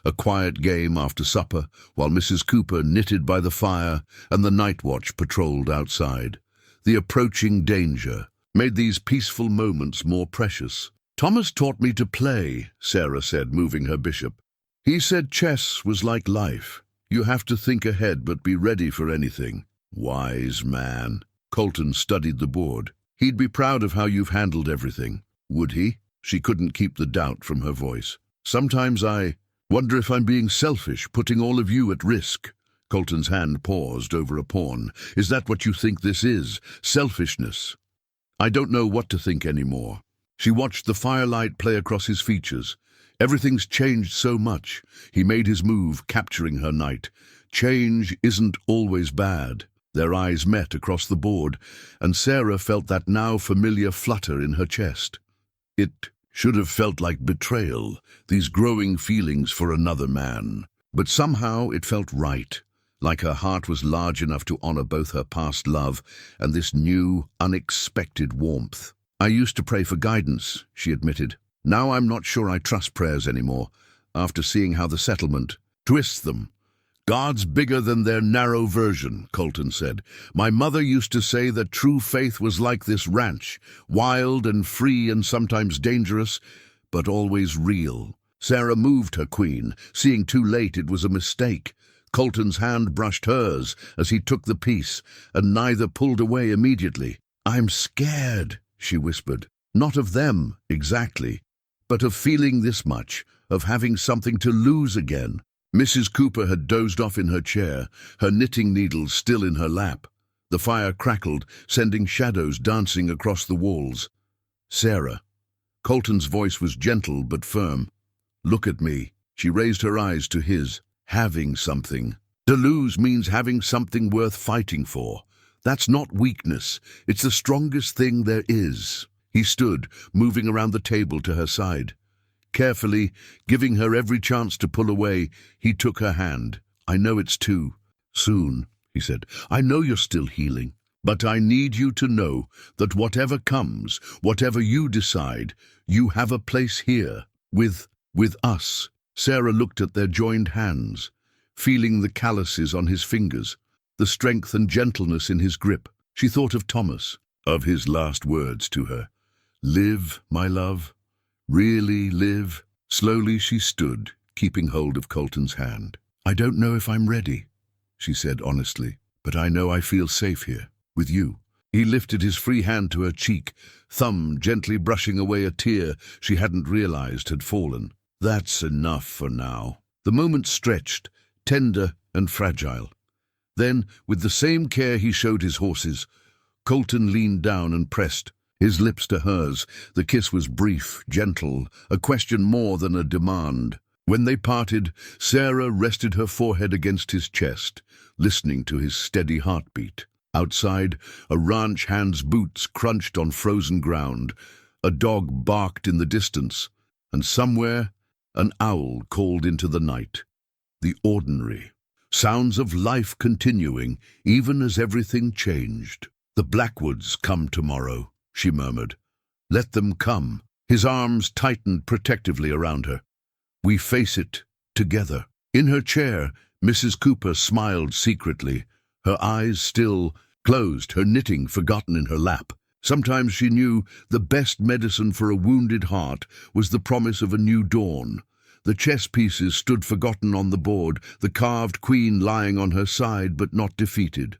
A quiet game after supper, while Mrs. Cooper knitted by the fire and the night watch patrolled outside. The approaching danger made these peaceful moments more precious. Thomas taught me to play, Sarah said, moving her bishop. He said chess was like life. You have to think ahead but be ready for anything. Wise man. Colton studied the board. He'd be proud of how you've handled everything. Would he? She couldn't keep the doubt from her voice. Sometimes I wonder if I'm being selfish, putting all of you at risk. Colton's hand paused over a pawn. Is that what you think this is? Selfishness? I don't know what to think anymore. She watched the firelight play across his features. Everything's changed so much. He made his move, capturing her knight. Change isn't always bad. Their eyes met across the board, and Sarah felt that now familiar flutter in her chest. It should have felt like betrayal, these growing feelings for another man. But somehow it felt right. like her heart was large enough to honor both her past love and this new, unexpected warmth. "I used to pray for guidance," she admitted. "Now I'm not sure I trust prayers anymore, after seeing how the settlement twists them." "God's bigger than their narrow version," Colton said. "My mother used to say that true faith was like this ranch, wild and free and sometimes dangerous, but always real." Sarah moved her queen, seeing too late it was a mistake. Colton's hand brushed hers as he took the piece, and neither pulled away immediately. "I'm scared," she whispered. "Not of them, exactly, but of feeling this much, of having something to lose again." Mrs. Cooper had dozed off in her chair, her knitting needles still in her lap. The fire crackled, sending shadows dancing across the walls. "Sarah." Colton's voice was gentle but firm. "Look at me." She raised her eyes to his. "Having something. To lose means having something worth fighting for. That's not weakness. It's the strongest thing there is." He stood, moving around the table to her side. Carefully, giving her every chance to pull away, he took her hand. "I know it's too soon," he said. "I know you're still healing. But I need you to know that whatever comes, whatever you decide, you have a place here, with us." Sarah looked at their joined hands, feeling the calluses on his fingers, the strength and gentleness in his grip. She thought of Thomas, of his last words to her. "Live, my love. Really live." Slowly she stood, keeping hold of Colton's hand. "I don't know if I'm ready," she said honestly, "but I know I feel safe here, with you." He lifted his free hand to her cheek, thumb gently brushing away a tear she hadn't realized had fallen. "That's enough for now." The moment stretched, tender and fragile. Then, with the same care he showed his horses, Colton leaned down and pressed his lips to hers. The kiss was brief, gentle, a question more than a demand. When they parted, Sarah rested her forehead against his chest, listening to his steady heartbeat. Outside, a ranch hand's boots crunched on frozen ground. A dog barked in the distance, and somewhere an owl called into the night. The ordinary. Sounds of life continuing, even as everything changed. "The Blackwoods come tomorrow," she murmured. "Let them come." His arms tightened protectively around her. "We face it together." In her chair, Mrs. Cooper smiled secretly, her eyes still closed, her knitting forgotten in her lap. Sometimes she knew the best medicine for a wounded heart was the promise of a new dawn. The chess pieces stood forgotten on the board, the carved queen lying on her side but not defeated.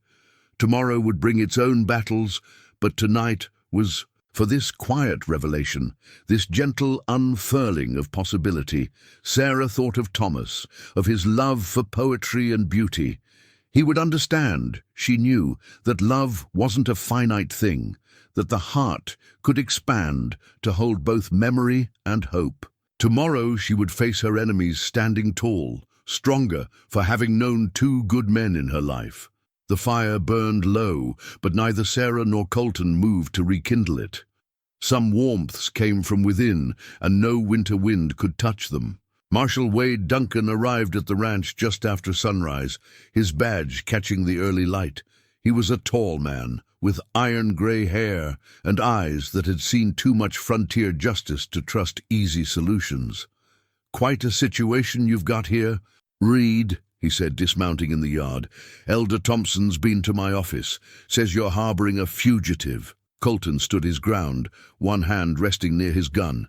Tomorrow would bring its own battles, but tonight was for this quiet revelation, this gentle unfurling of possibility. Sarah thought of Thomas, of his love for poetry and beauty. He would understand, she knew, that love wasn't a finite thing, that the heart could expand to hold both memory and hope. Tomorrow she would face her enemies standing tall, stronger for having known two good men in her life. The fire burned low, but neither Sarah nor Colton moved to rekindle it. Some warmths came from within, and no winter wind could touch them. Marshal Wade Duncan arrived at the ranch just after sunrise, his badge catching the early light. He was a tall man, with iron-gray hair and eyes that had seen too much frontier justice to trust easy solutions. "Quite a situation you've got here, Reid," he said, dismounting in the yard. "Elder Thompson's been to my office, says you're harboring a fugitive." Colton stood his ground, one hand resting near his gun.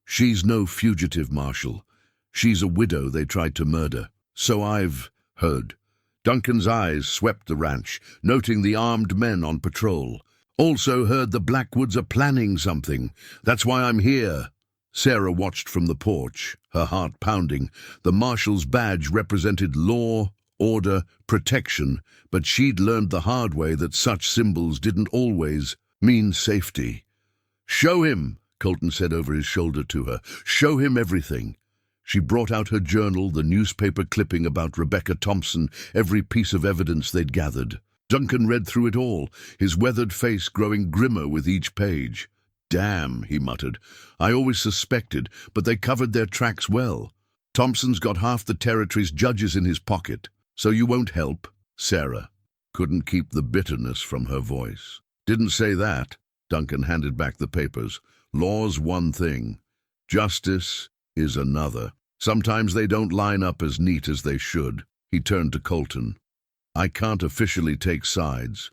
"She's no fugitive, Marshal. She's a widow they tried to murder. So I've heard." Duncan's eyes swept the ranch, noting the armed men on patrol. "Also heard the Blackwoods are planning something. That's why I'm here." Sarah watched from the porch, her heart pounding. The marshal's badge represented law, order, protection, but she'd learned the hard way that such symbols didn't always mean safety. "Show him," Colton said over his shoulder to her. "Show him everything." She brought out her journal, the newspaper clipping about Rebecca Thompson, every piece of evidence they'd gathered. Duncan read through it all, his weathered face growing grimmer with each page. "Damn," he muttered. "I always suspected, but they covered their tracks well. Thompson's got half the territory's judges in his pocket. So you won't help? Sarah couldn't keep the bitterness from her voice. Didn't say that. Duncan handed back the papers. Law's one thing. Justice is another. Sometimes they don't line up as neat as they should. He turned to Colton. I can't officially take sides,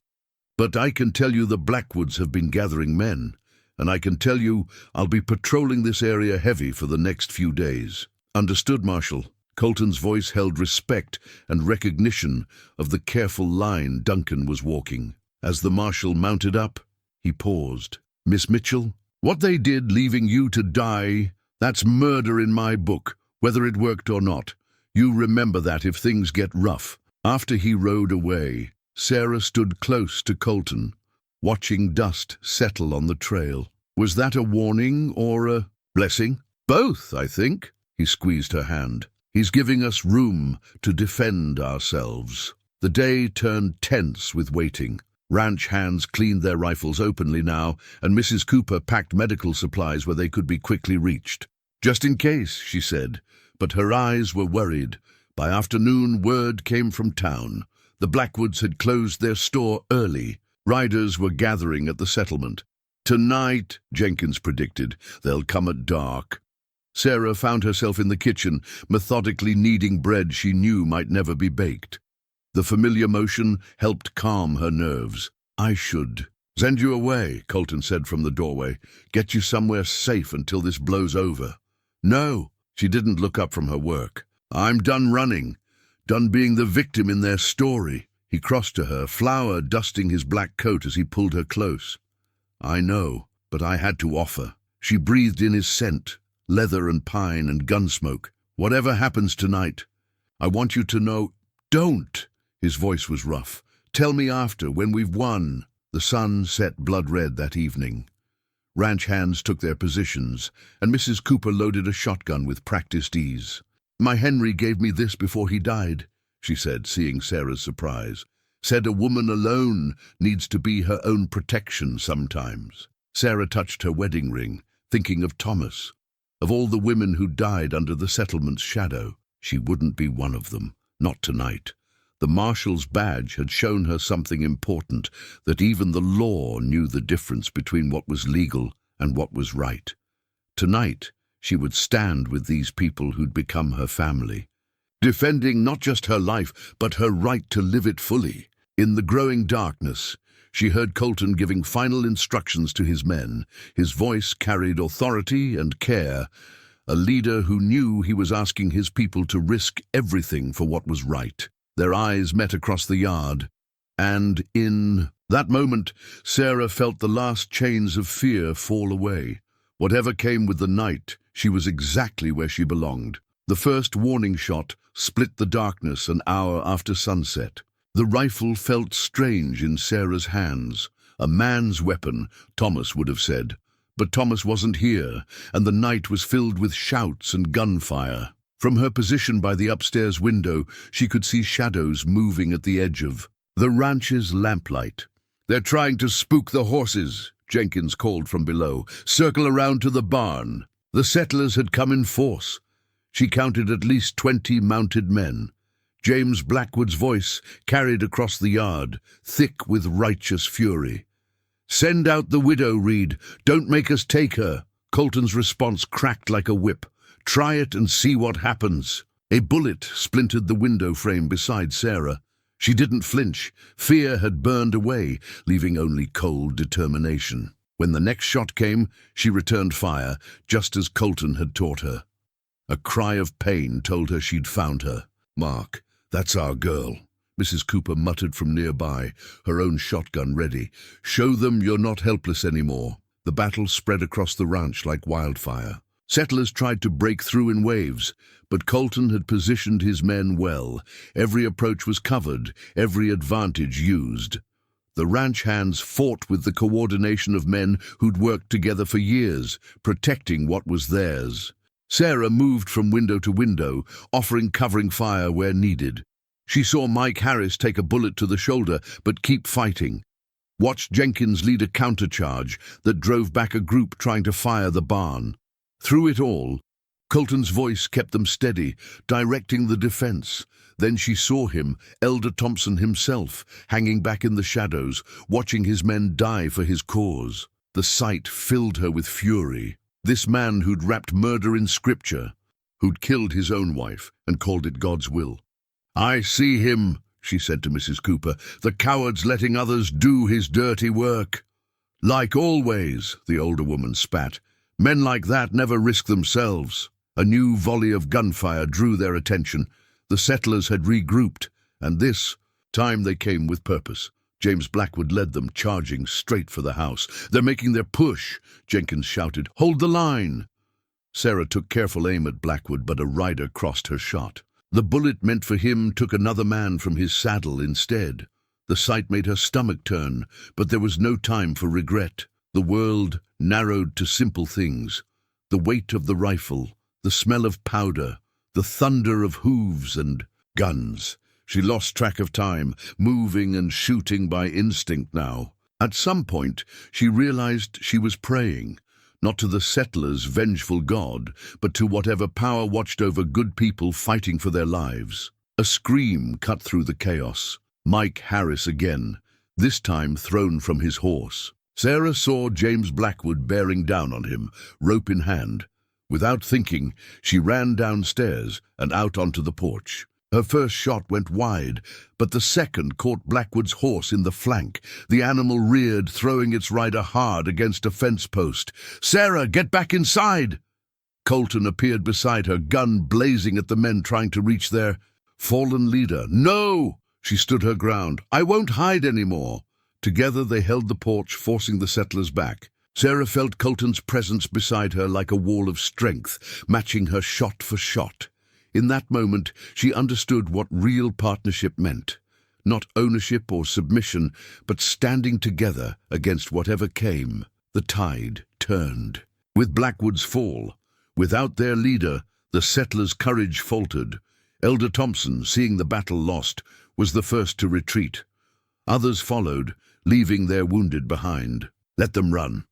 but I can tell you the Blackwoods have been gathering men, and I can tell you I'll be patrolling this area heavy for the next few days. Understood, Marshal? Colton's voice held respect and recognition of the careful line Duncan was walking. As the Marshal mounted up, he paused. Miss Mitchell, what they did leaving you to die, that's murder in my book, whether it worked or not. You remember that if things get rough. After he rode away, Sarah stood close to Colton, watching dust settle on the trail. Was that a warning or a blessing? Both, I think. He squeezed her hand. He's giving us room to defend ourselves. The day turned tense with waiting. Ranch hands cleaned their rifles openly now, and Mrs. Cooper packed medical supplies where they could be quickly reached. Just in case, she said, but her eyes were worried. By afternoon, word came from town. The Blackwoods had closed their store early. Riders were gathering at the settlement. Tonight, Jenkins predicted, they'll come at dark. Sarah found herself in the kitchen, methodically kneading bread she knew might never be baked. The familiar motion helped calm her nerves. I should send you away, Colton said from the doorway. Get you somewhere safe until this blows over. No, she didn't look up from her work. I'm done running, done being the victim in their story. He crossed to her, flour dusting his black coat as he pulled her close. I know, but I had to offer. She breathed in his scent, leather and pine and gun smoke. Whatever happens tonight, I want you to know, don't. His voice was rough. Tell me after, when we've won. The sun set blood red that evening. Ranch hands took their positions, and Mrs. Cooper loaded a shotgun with practiced ease. My Henry gave me this before he died, she said, seeing Sarah's surprise. Said a woman alone needs to be her own protection sometimes. Sarah touched her wedding ring, thinking of Thomas. Of all the women who died under the settlement's shadow, she wouldn't be one of them, not tonight. The Marshal's badge had shown her something important, that even the law knew the difference between what was legal and what was right. Tonight, she would stand with these people who'd become her family, defending not just her life, but her right to live it fully. In the growing darkness, she heard Colton giving final instructions to his men. His voice carried authority and care, a leader who knew he was asking his people to risk everything for what was right. Their eyes met across the yard, and in that moment, Sarah felt the last chains of fear fall away. Whatever came with the night, she was exactly where she belonged. The first warning shot split the darkness an hour after sunset. The rifle felt strange in Sarah's hands. A man's weapon, Thomas would have said. But Thomas wasn't here, and the night was filled with shouts and gunfire. From her position by the upstairs window, she could see shadows moving at the edge of the ranch's lamplight. They're trying to spook the horses, Jenkins called from below. Circle around to the barn. The settlers had come in force. She counted at least 20 mounted men. James Blackwood's voice carried across the yard, thick with righteous fury. Send out the widow, Reid. Don't make us take her. Colton's response cracked like a whip. Try it and see what happens. A bullet splintered the window frame beside Sarah. She didn't flinch. Fear had burned away, leaving only cold determination. When the next shot came, she returned fire, just as Colton had taught her. A cry of pain told her she'd found her. Mark, that's our girl, Mrs. Cooper muttered from nearby, her own shotgun ready. Show them you're not helpless anymore. The battle spread across the ranch like wildfire. Settlers tried to break through in waves, but Colton had positioned his men well. Every approach was covered, every advantage used. The ranch hands fought with the coordination of men who'd worked together for years, protecting what was theirs. Sarah moved from window to window, offering covering fire where needed. She saw Mike Harris take a bullet to the shoulder, but keep fighting. Watched Jenkins lead a countercharge that drove back a group trying to fire the barn. Through it all, Colton's voice kept them steady, directing the defense. Then she saw him, Elder Thompson himself, hanging back in the shadows, watching his men die for his cause. The sight filled her with fury. This man who'd wrapped murder in scripture, who'd killed his own wife and called it God's will. "I see him," she said to Mrs. Cooper, "the coward's letting others do his dirty work." "Like always," the older woman spat. "Men like that never risk themselves." A new volley of gunfire drew their attention. The settlers had regrouped, and this time they came with purpose. James Blackwood led them, charging straight for the house. "They're making their push," Jenkins shouted. "Hold the line!" Sarah took careful aim at Blackwood, but a rider crossed her shot. The bullet meant for him took another man from his saddle instead. The sight made her stomach turn, but there was no time for regret. The world narrowed to simple things: the weight of the rifle, the smell of powder, the thunder of hooves and guns. She lost track of time, moving and shooting by instinct now. At some point, she realized she was praying, not to the settlers' vengeful God, but to whatever power watched over good people fighting for their lives. A scream cut through the chaos. Mike Harris again, this time thrown from his horse. Sarah saw James Blackwood bearing down on him, rope in hand. Without thinking, she ran downstairs and out onto the porch. Her first shot went wide, but the second caught Blackwood's horse in the flank. The animal reared, throwing its rider hard against a fence post. "Sarah, get back inside!" Colton appeared beside her, gun blazing at the men trying to reach their fallen leader. "No!" She stood her ground. "I won't hide anymore." Together they held the porch, forcing the settlers back. Sarah felt Colton's presence beside her like a wall of strength, matching her shot for shot. In that moment, she understood what real partnership meant. Not ownership or submission, but standing together against whatever came. The tide turned. With Blackwood's fall, without their leader, the settlers' courage faltered. Elder Thompson, seeing the battle lost, was the first to retreat. Others followed, leaving their wounded behind. "Let them run,"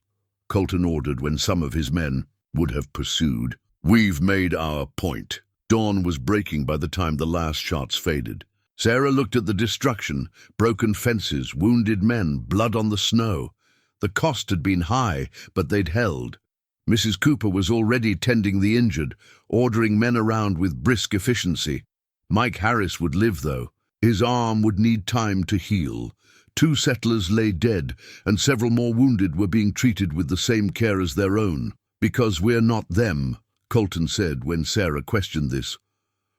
Colton ordered when some of his men would have pursued. "We've made our point." Dawn was breaking by the time the last shots faded. Sarah looked at the destruction: broken fences, wounded men, blood on the snow. The cost had been high, but they'd held. Mrs. Cooper was already tending the injured, ordering men around with brisk efficiency. Mike Harris would live, though. His arm would need time to heal. 2 settlers lay dead, and several more wounded were being treated with the same care as their own. "Because we're not them," Colton said when Sarah questioned this.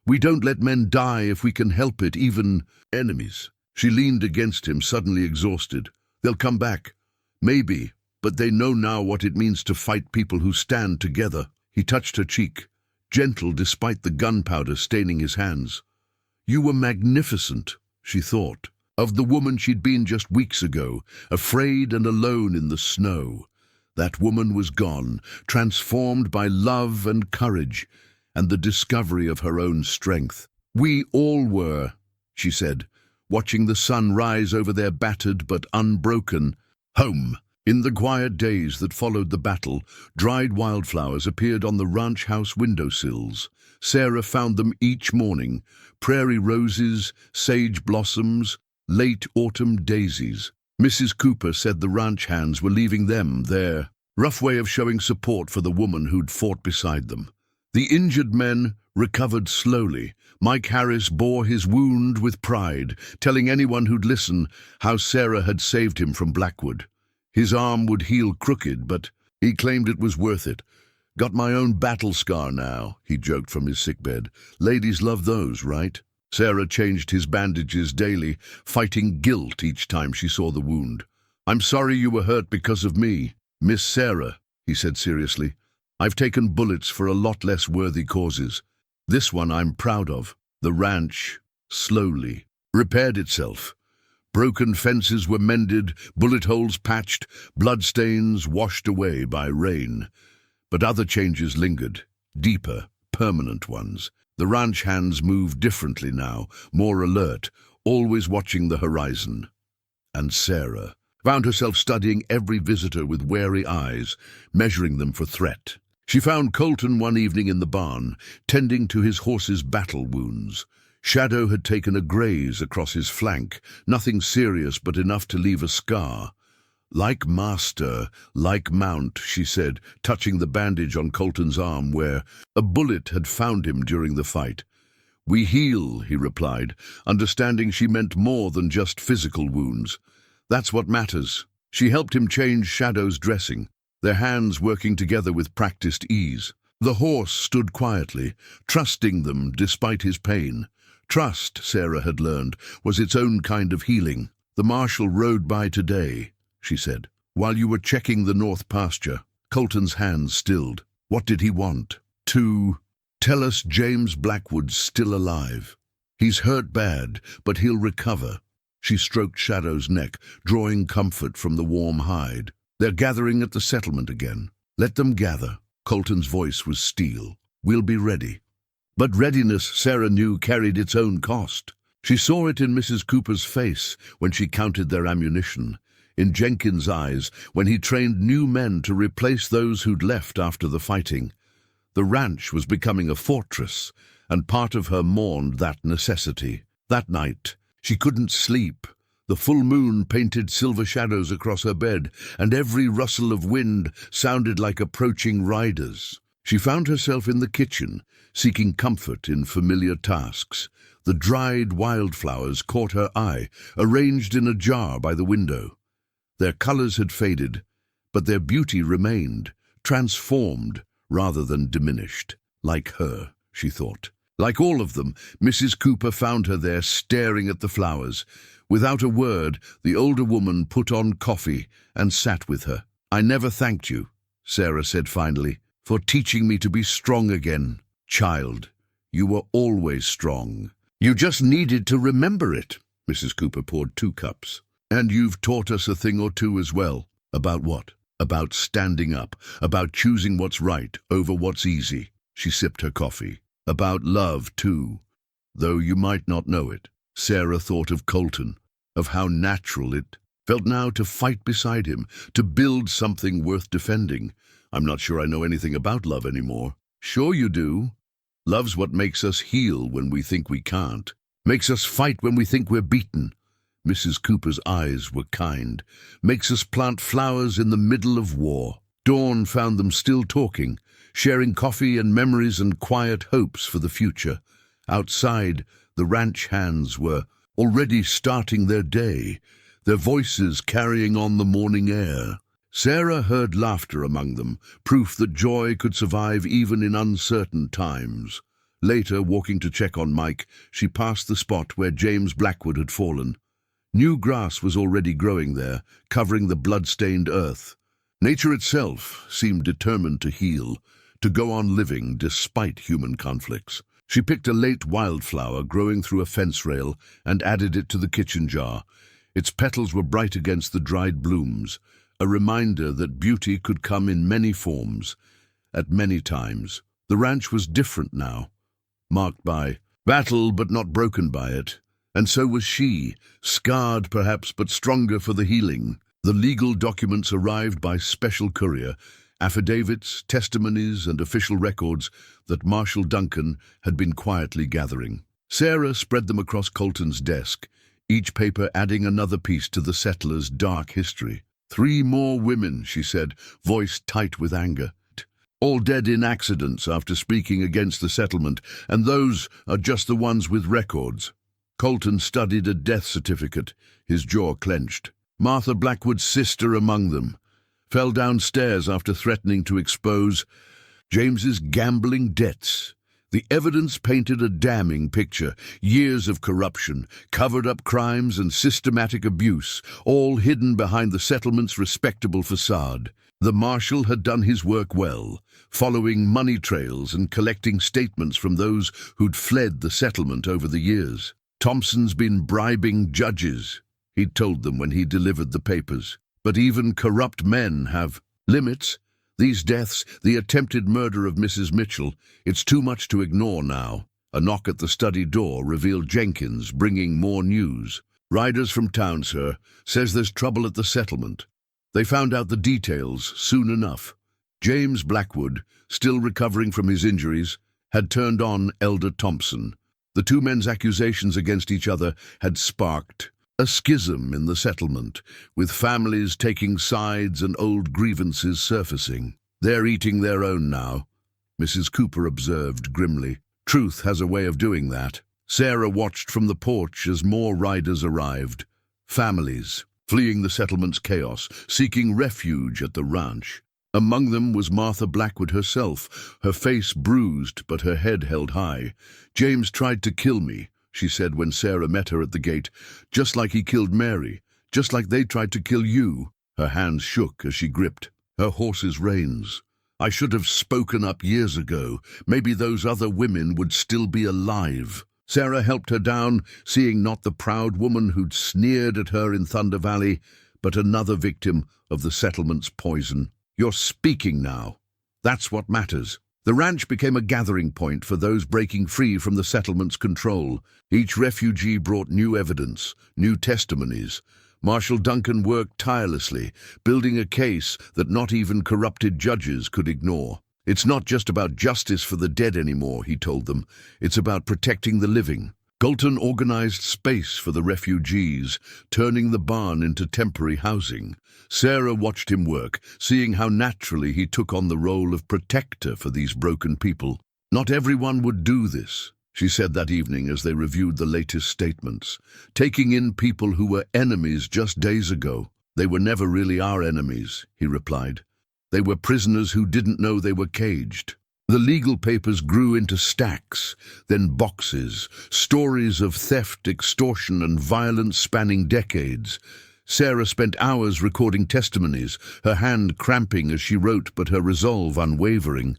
"We don't let men die if we can help it, even enemies." She leaned against him, suddenly exhausted. "They'll come back. Maybe, but they know now what it means to fight people who stand together." He touched her cheek, gentle despite the gunpowder staining his hands. "You were magnificent," she thought, of the woman she'd been just weeks ago, afraid and alone in the snow. That woman was gone, transformed by love and courage, and the discovery of her own strength. "We all were," she said, watching the sun rise over their battered but unbroken home. In the quiet days that followed the battle, dried wildflowers appeared on the ranch house windowsills. Sarah found them each morning: prairie roses, sage blossoms, late autumn daisies. Mrs. Cooper said the ranch hands were leaving them their rough way of showing support for the woman who'd fought beside them. The injured men recovered slowly. Mike Harris bore his wound with pride, telling anyone who'd listen how Sarah had saved him from Blackwood. His arm would heal crooked, but he claimed it was worth it. "Got my own battle scar now," he joked from his sickbed. "Ladies love those, right?" Sarah changed his bandages daily, fighting guilt each time she saw the wound. "I'm sorry you were hurt because of me, Miss Sarah," he said seriously. "I've taken bullets for a lot less worthy causes. This one I'm proud of." The ranch slowly repaired itself. Broken fences were mended, bullet holes patched, bloodstains washed away by rain. But other changes lingered, deeper, permanent ones. The ranch hands moved differently now, more alert, always watching the horizon. And Sarah found herself studying every visitor with wary eyes, measuring them for threat. She found Colton one evening in the barn, tending to his horse's battle wounds. Shadow had taken a graze across his flank, nothing serious but enough to leave a scar. "Like master, like mount," she said, touching the bandage on Colton's arm where a bullet had found him during the fight. "We heal," he replied, understanding she meant more than just physical wounds. "That's what matters." She helped him change Shadow's dressing, their hands working together with practiced ease. The horse stood quietly, trusting them despite his pain. Trust, Sarah had learned, was its own kind of healing. "The marshal rode by today," she said, "while you were checking the north pasture." Colton's hands stilled. What did he want? "To tell us James Blackwood's still alive. He's hurt bad, but he'll recover." She stroked Shadow's neck, drawing comfort from the warm hide. "They're gathering at the settlement again. Let them gather." Colton's voice was steel. "We'll be ready." But readiness, Sarah knew, carried its own cost. She saw it in Mrs. Cooper's face when she counted their ammunition, in Jenkins' eyes when he trained new men to replace those who'd left after the fighting. The ranch was becoming a fortress, and part of her mourned that necessity. That night, she couldn't sleep. The full moon painted silver shadows across her bed, and every rustle of wind sounded like approaching riders. She found herself in the kitchen, seeking comfort in familiar tasks. The dried wildflowers caught her eye, arranged in a jar by the window. Their colors had faded, but their beauty remained, transformed rather than diminished. Like her, she thought. Like all of them, Mrs. Cooper found her there staring at the flowers. Without a word, the older woman put on coffee and sat with her. "I never thanked you," Sarah said finally, "for teaching me to be strong again. Child, you were always strong. You just needed to remember it." Mrs. Cooper poured 2 cups. "And you've taught us a thing or two as well." "About what?" "About standing up, about choosing what's right over what's easy." She sipped her coffee. "About love, too, though you might not know it." Sarah thought of Colton, of how natural it felt now to fight beside him, to build something worth defending. "I'm not sure I know anything about love anymore." "Sure you do. Love's what makes us heal when we think we can't, makes us fight when we think we're beaten." Mrs. Cooper's eyes were kind. "Makes us plant flowers in the middle of war." Dawn found them still talking, sharing coffee and memories and quiet hopes for the future. Outside, the ranch hands were already starting their day, their voices carrying on the morning air. Sarah heard laughter among them, proof that joy could survive even in uncertain times. Later, walking to check on Mike, she passed the spot where James Blackwood had fallen. New grass was already growing there, covering the blood-stained earth. Nature itself seemed determined to heal, to go on living despite human conflicts. She picked a late wildflower growing through a fence rail and added it to the kitchen jar. Its petals were bright against the dried blooms, a reminder that beauty could come in many forms, at many times. The ranch was different now, marked by battle but not broken by it. And so was she, scarred perhaps but stronger for the healing. The legal documents arrived by special courier, affidavits, testimonies, and official records that Marshal Duncan had been quietly gathering. Sarah spread them across Colton's desk, each paper adding another piece to the settler's dark history. 3 more women, she said, voice tight with anger. All dead in accidents after speaking against the settlement, and those are just the ones with records. Colton studied a death certificate, his jaw clenched. Martha Blackwood's sister among them. Fell downstairs after threatening to expose James's gambling debts. The evidence painted a damning picture. Years of corruption, covered-up crimes and systematic abuse, all hidden behind the settlement's respectable facade. The marshal had done his work well, following money trails and collecting statements from those who'd fled the settlement over the years. Thompson's been bribing judges, he'd told them when he delivered the papers. But even corrupt men have limits. These deaths, the attempted murder of Mrs. Mitchell, it's too much to ignore now. A knock at the study door revealed Jenkins, bringing more news. "Riders from town, sir. Says there's trouble at the settlement. They found out the details soon enough." James Blackwood, still recovering from his injuries, had turned on Elder Thompson. The two men's accusations against each other had sparked a schism in the settlement, with families taking sides and old grievances surfacing. "They're eating their own now," Mrs. Cooper observed grimly. "Truth has a way of doing that." Sarah watched from the porch as more riders arrived. Families, fleeing the settlement's chaos, seeking refuge at the ranch. Among them was Martha Blackwood herself, her face bruised but her head held high. "James tried to kill me," she said when Sarah met her at the gate, "just like he killed Mary, just like they tried to kill you." Her hands shook as she gripped her horse's reins. "I should have spoken up years ago. Maybe those other women would still be alive." Sarah helped her down, seeing not the proud woman who'd sneered at her in Thunder Valley, but another victim of the settlement's poison. "You're speaking now. That's what matters." The ranch became a gathering point for those breaking free from the settlement's control. Each refugee brought new evidence, new testimonies. Marshal Duncan worked tirelessly, building a case that not even corrupted judges could ignore. "It's not just about justice for the dead anymore," he told them. "It's about protecting the living." Colton organized space for the refugees, turning the barn into temporary housing. Sarah watched him work, seeing how naturally he took on the role of protector for these broken people. "Not everyone would do this," she said that evening as they reviewed the latest statements. "Taking in people who were enemies just days ago." "They were never really our enemies," he replied. "They were prisoners who didn't know they were caged." The legal papers grew into stacks, then boxes, stories of theft, extortion, and violence spanning decades. Sarah spent hours recording testimonies, her hand cramping as she wrote, but her resolve unwavering.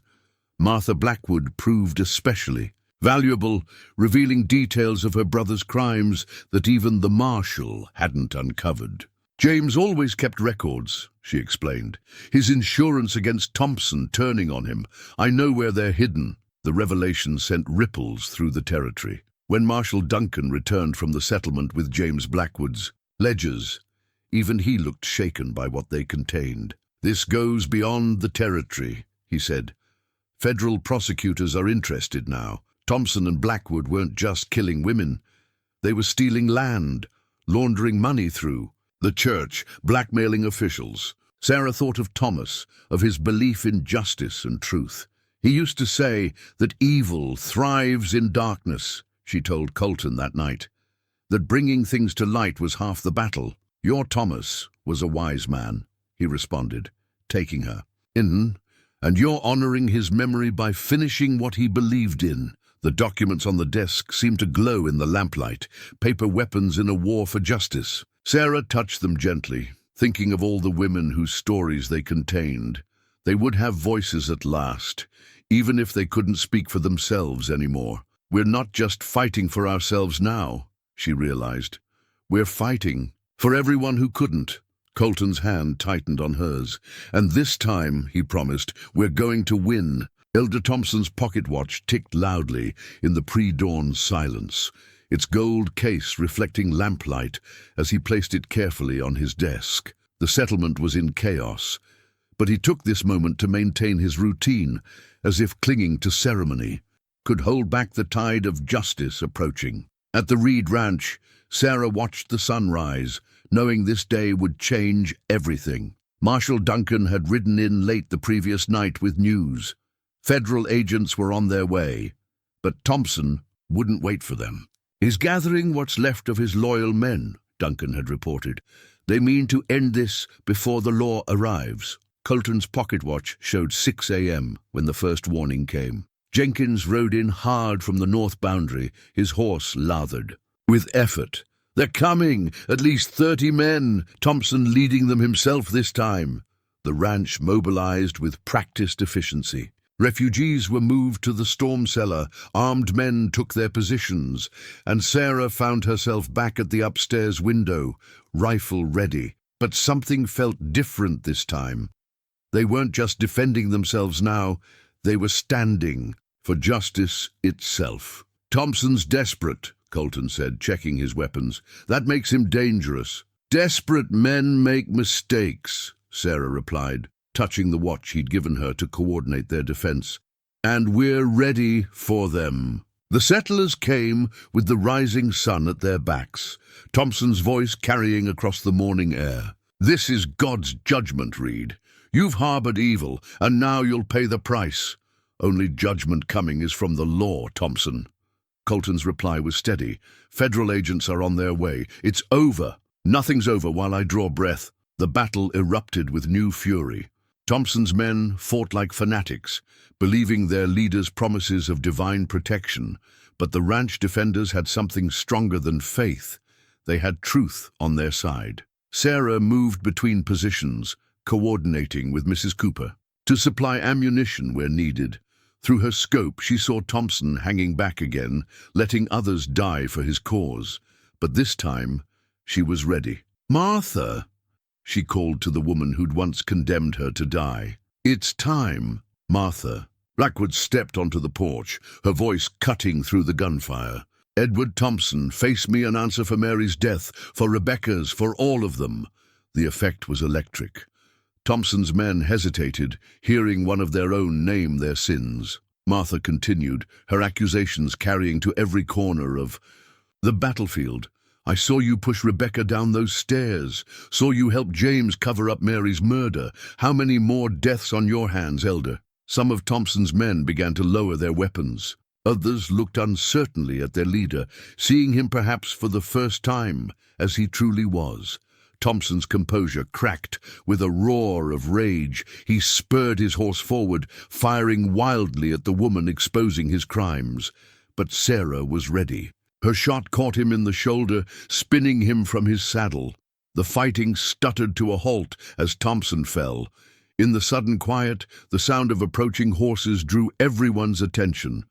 Martha Blackwood proved especially valuable, revealing details of her brother's crimes that even the marshal hadn't uncovered. "James always kept records," she explained. "His insurance against Thompson turning on him. I know where they're hidden." The revelation sent ripples through the territory. When Marshal Duncan returned from the settlement with James Blackwood's ledgers, even he looked shaken by what they contained. "This goes beyond the territory," he said. "Federal prosecutors are interested now. Thompson and Blackwood weren't just killing women. They were stealing land, laundering money through the church, blackmailing officials." Sarah thought of Thomas, of his belief in justice and truth. "He used to say that evil thrives in darkness," she told Colton that night. "That bringing things to light was half the battle." "Your Thomas was a wise man," he responded, taking her in, "and you're honoring his memory by finishing what he believed in." The documents on the desk seemed to glow in the lamplight, paper weapons in a war for justice. Sarah touched them gently, thinking of all the women whose stories they contained. They would have voices at last, even if they couldn't speak for themselves anymore. "We're not just fighting for ourselves now," she realized. "We're fighting for everyone who couldn't." Colton's hand tightened on hers. "And this time," he promised, "we're going to win." Elder Thompson's pocket watch ticked loudly in the pre-dawn silence, its gold case reflecting lamplight as he placed it carefully on his desk. The settlement was in chaos, but he took this moment to maintain his routine, as if clinging to ceremony, could hold back the tide of justice approaching. At the Reid Ranch, Sarah watched the sun rise, knowing this day would change everything. Marshal Duncan had ridden in late the previous night with news. Federal agents were on their way, but Thompson wouldn't wait for them. "He's gathering what's left of his loyal men," Duncan had reported. "They mean to end this before the law arrives." Colton's pocket watch showed 6 a.m. when the first warning came. Jenkins rode in hard from the north boundary, his horse lathered. With effort. "They're coming! At least 30 men, Thompson leading them himself this time." The ranch mobilized with practiced efficiency. Refugees were moved to the storm cellar, armed men took their positions, and Sarah found herself back at the upstairs window, rifle ready. But something felt different this time. They weren't just defending themselves now, they were standing for justice itself. "Thompson's desperate," Colton said, checking his weapons. "That makes him dangerous." "Desperate men make mistakes," Sarah replied. touching the watch he'd given her to coordinate their defense. "And we're ready for them." The settlers came with the rising sun at their backs, Thompson's voice carrying across the morning air. "This is God's judgment, Reid. You've harbored evil, and now you'll pay the price. Only judgment coming is from the law, Thompson." Colton's reply was steady. "Federal agents are on their way. It's over." "Nothing's over while I draw breath." The battle erupted with new fury. Thompson's men fought like fanatics, believing their leader's promises of divine protection, but the ranch defenders had something stronger than faith. They had truth on their side. Sarah moved between positions, coordinating with Mrs. Cooper to supply ammunition where needed. Through her scope, she saw Thompson hanging back again, letting others die for his cause. But this time, she was ready. "Martha," she called to the woman who'd once condemned her to die. "It's time." Martha Blackwood stepped onto the porch, her voice cutting through the gunfire. "Edward Thompson, face me and answer for Mary's death, for Rebecca's, for all of them." The effect was electric. Thompson's men hesitated, hearing one of their own name their sins. Martha continued, her accusations carrying to every corner of the battlefield. "I saw you push Rebecca down those stairs, saw you help James cover up Mary's murder. How many more deaths on your hands, Elder?" Some of Thompson's men began to lower their weapons. Others looked uncertainly at their leader, seeing him perhaps for the first time as he truly was. Thompson's composure cracked. With a roar of rage, he spurred his horse forward, firing wildly at the woman exposing his crimes. But Sarah was ready. Her shot caught him in the shoulder, spinning him from his saddle. The fighting stuttered to a halt as Thompson fell. In the sudden quiet, the sound of approaching horses drew everyone's attention.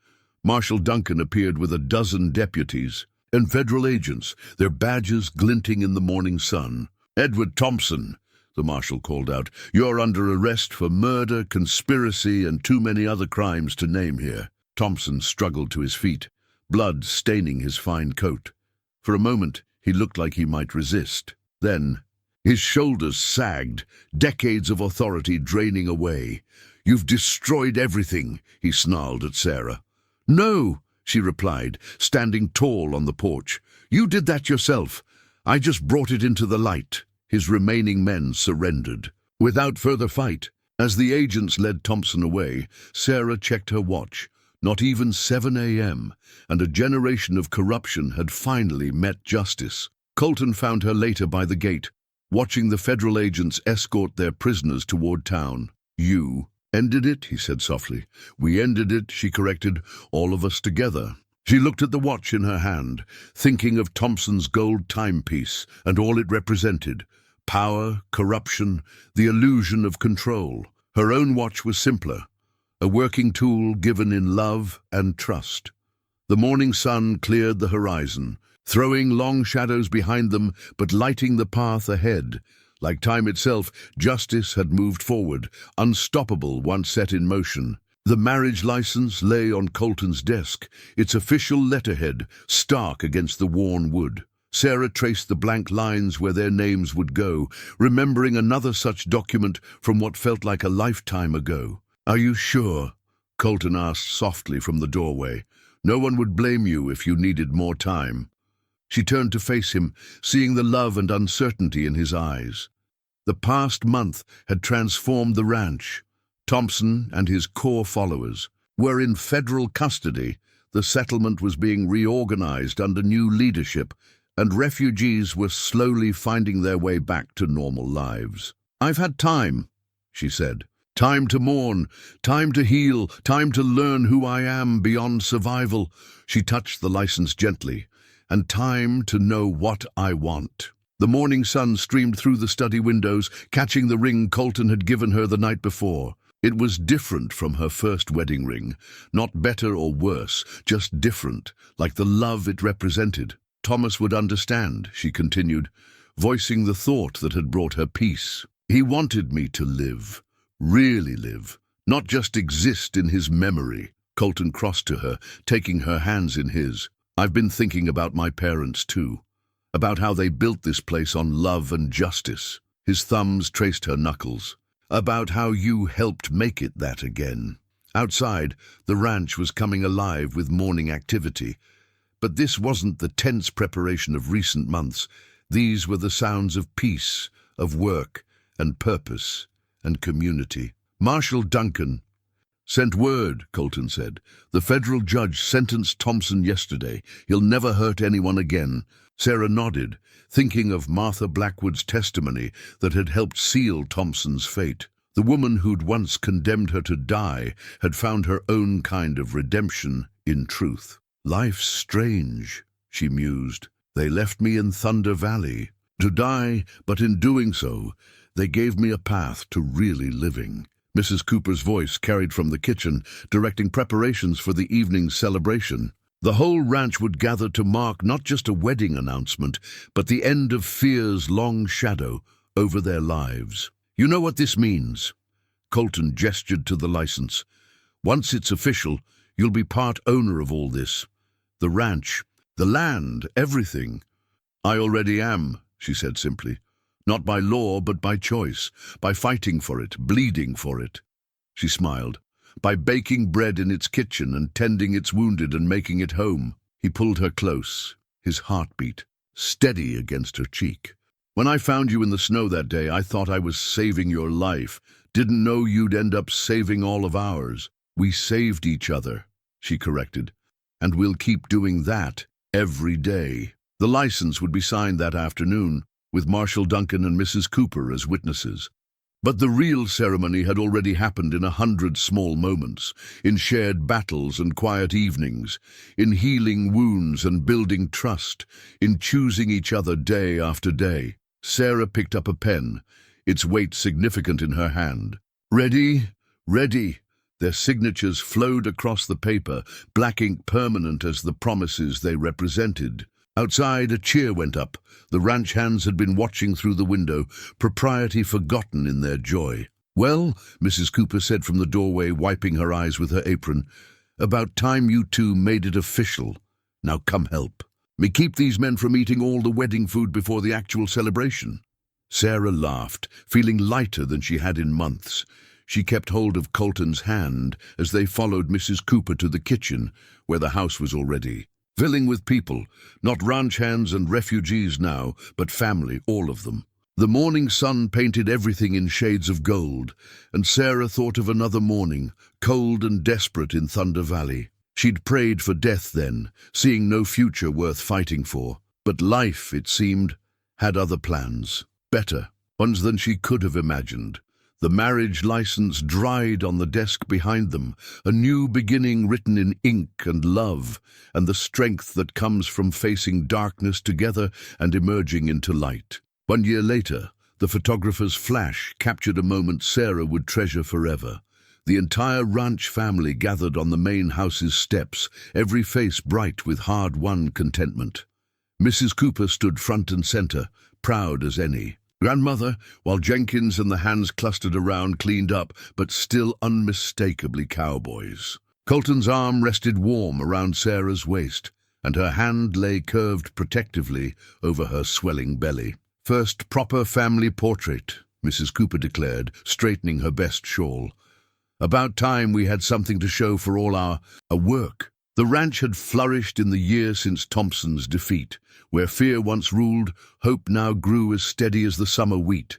Marshal Duncan appeared with a dozen deputies and federal agents, their badges glinting in the morning sun. "Edward Thompson," the marshal called out, "you're under arrest for murder, conspiracy, and too many other crimes to name here." Thompson struggled to his feet, blood staining his fine coat. For a moment, he looked like he might resist. Then, his shoulders sagged, decades of authority draining away. "You've destroyed everything," he snarled at Sarah. "No," she replied, standing tall on the porch. "You did that yourself. I just brought it into the light." His remaining men surrendered. Without further fight, as the agents led Thompson away, Sarah checked her watch. Not even 7 a.m., and a generation of corruption had finally met justice. Colton found her later by the gate, watching the federal agents escort their prisoners toward town. "You ended it," he said softly. "We ended it," she corrected, "all of us together." She looked at the watch in her hand, thinking of Thompson's gold timepiece and all it represented. Power, corruption, the illusion of control. Her own watch was simpler, a working tool given in love and trust. The morning sun cleared the horizon, throwing long shadows behind them but lighting the path ahead. Like time itself, justice had moved forward, unstoppable once set in motion. The marriage license lay on Colton's desk, its official letterhead stark against the worn wood. Sarah traced the blank lines where their names would go, remembering another such document from what felt like a lifetime ago. "Are you sure?" Colton asked softly from the doorway. "No one would blame you if you needed more time." She turned to face him, seeing the love and uncertainty in his eyes. The past month had transformed the ranch. Thompson and his core followers were in federal custody. The settlement was being reorganized under new leadership, and refugees were slowly finding their way back to normal lives. "I've had time," she said. "Time to mourn, time to heal, time to learn who I am beyond survival." She touched the license gently. "And time to know what I want." The morning sun streamed through the study windows, catching the ring Colton had given her the night before. It was different from her first wedding ring, not better or worse, just different, like the love it represented. "Thomas would understand," she continued, voicing the thought that had brought her peace. "He wanted me to live, really live, not just exist in his memory." Colton crossed to her, taking her hands in his. "I've been thinking about my parents too, about how they built this place on love and justice." His thumbs traced her knuckles. about how you helped make it that again. Outside, the ranch was coming alive with morning activity. But this wasn't the tense preparation of recent months. These were the sounds of peace, of work, and purpose, and community. Marshal Duncan sent word, Colton said. The federal judge sentenced Thompson yesterday. He'll never hurt anyone again. Sarah nodded, thinking of Martha Blackwood's testimony that had helped seal Thompson's fate. The woman who'd once condemned her to die had found her own kind of redemption in truth. Life's strange, she mused. They left me in Thunder Valley to die, but in doing so, they gave me a path to really living. Mrs. Cooper's voice carried from the kitchen, directing preparations for the evening's celebration. The whole ranch would gather to mark not just a wedding announcement, but the end of fear's long shadow over their lives. You know what this means? Colton gestured to the license. Once it's official, you'll be part owner of all this. The ranch, the land, everything. I already am, she said simply. Not by law, but by choice, by fighting for it, bleeding for it. She smiled. By baking bread in its kitchen and tending its wounded and making it home. He pulled her close, his heartbeat steady against her cheek. When I found you in the snow that day, I thought I was saving your life. Didn't know you'd end up saving all of ours. We saved each other, she corrected. And we'll keep doing that every day. The license would be signed that afternoon, with Marshal Duncan and Mrs. Cooper as witnesses. But the real ceremony had already happened in 100 small moments, in shared battles and quiet evenings, in healing wounds and building trust, in choosing each other day after day. Sarah picked up a pen, its weight significant in her hand. Ready? Ready. Their signatures flowed across the paper, black ink permanent as the promises they represented. Outside, a cheer went up. The ranch hands had been watching through the window, propriety forgotten in their joy. Well, Mrs. Cooper said from the doorway, wiping her eyes with her apron, about time you two made it official. Now come help me keep these men from eating all the wedding food before the actual celebration. Sarah laughed, feeling lighter than she had in months. She kept hold of Colton's hand as they followed Mrs. Cooper to the kitchen, where the house was already filling with people, not ranch hands and refugees now, but family, all of them. The morning sun painted everything in shades of gold, and Sarah thought of another morning, cold and desperate in Thunder Valley. She'd prayed for death then, seeing no future worth fighting for. But life, it seemed, had other plans, better ones than she could have imagined. The marriage license dried on the desk behind them, a new beginning written in ink and love, and the strength that comes from facing darkness together and emerging into light. 1 year later, the photographer's flash captured a moment Sarah would treasure forever. The entire ranch family gathered on the main house's steps, every face bright with hard-won contentment. Mrs. Cooper stood front and center, proud as any. Grandmother, while Jenkins and the hands clustered around cleaned up, but still unmistakably cowboys. Colton's arm rested warm around Sarah's waist, and her hand lay curved protectively over her swelling belly. First proper family portrait, Mrs. Cooper declared, straightening her best shawl. About time we had something to show for all our work. The ranch had flourished in the year since Thompson's defeat. Where fear once ruled, hope now grew as steady as the summer wheat.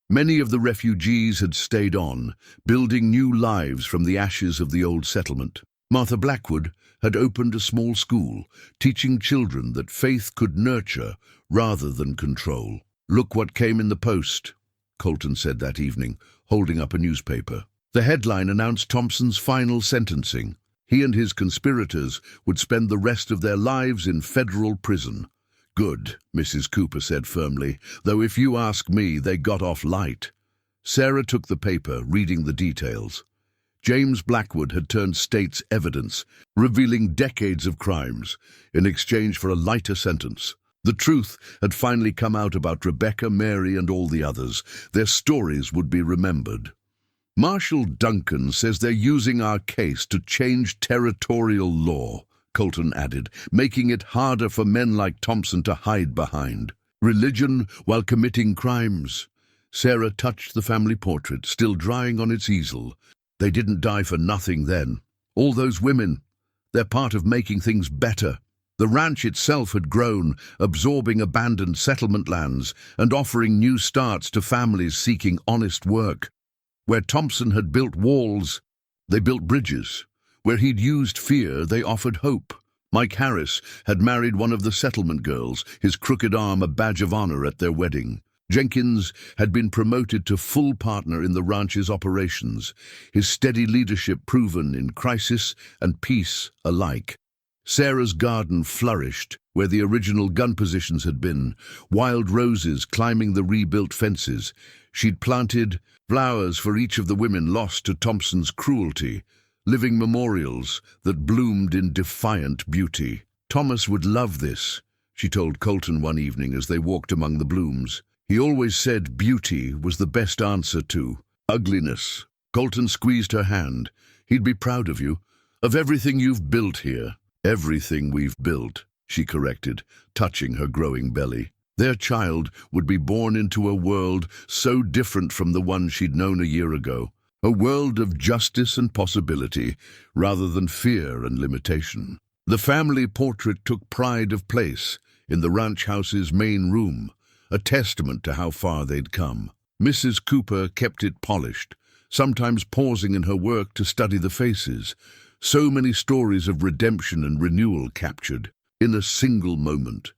Many of the refugees had stayed on, building new lives from the ashes of the old settlement. Martha Blackwood had opened a small school, teaching children that faith could nurture rather than control. Look what came in the post, Colton said that evening, holding up a newspaper. The headline announced Thompson's final sentencing. He and his conspirators would spend the rest of their lives in federal prison. Good, Mrs. Cooper said firmly, though if you ask me, they got off light. Sarah took the paper, reading the details. James Blackwood had turned state's evidence, revealing decades of crimes, in exchange for a lighter sentence. The truth had finally come out about Rebecca, Mary, and all the others. Their stories would be remembered. Marshal Duncan says they're using our case to change territorial law, Colton added, making it harder for men like Thompson to hide behind religion while committing crimes. Sarah touched the family portrait, still drying on its easel. They didn't die for nothing then. All those women, they're part of making things better. The ranch itself had grown, absorbing abandoned settlement lands and offering new starts to families seeking honest work. Where Thompson had built walls, they built bridges. Where he'd used fear, they offered hope. Mike Harris had married one of the settlement girls, his crooked arm a badge of honor at their wedding. Jenkins had been promoted to full partner in the ranch's operations, his steady leadership proven in crisis and peace alike. Sarah's garden flourished where the original gun positions had been, wild roses climbing the rebuilt fences. She'd planted flowers for each of the women lost to Thompson's cruelty, living memorials that bloomed in defiant beauty. Thomas would love this, she told Colton one evening as they walked among the blooms. He always said beauty was the best answer to ugliness. Colton squeezed her hand. He'd be proud of you, of everything you've built here. Everything we've built, she corrected, touching her growing belly. Their child would be born into a world so different from the one she'd known a year ago. A world of justice and possibility, rather than fear and limitation. The family portrait took pride of place in the ranch house's main room, a testament to how far they'd come. Mrs. Cooper kept it polished, sometimes pausing in her work to study the faces. So many stories of redemption and renewal captured in a single moment.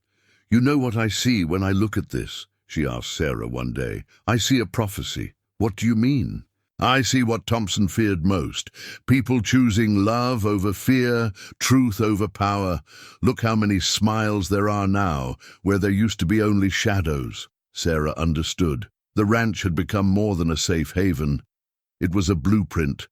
"You know what I see when I look at this?" she asked Sarah one day. "I see a prophecy." "What do you mean?" "I see what Thompson feared most. People choosing love over fear, truth over power. Look how many smiles there are now, where there used to be only shadows." Sarah understood. The ranch had become more than a safe haven. It was a blueprint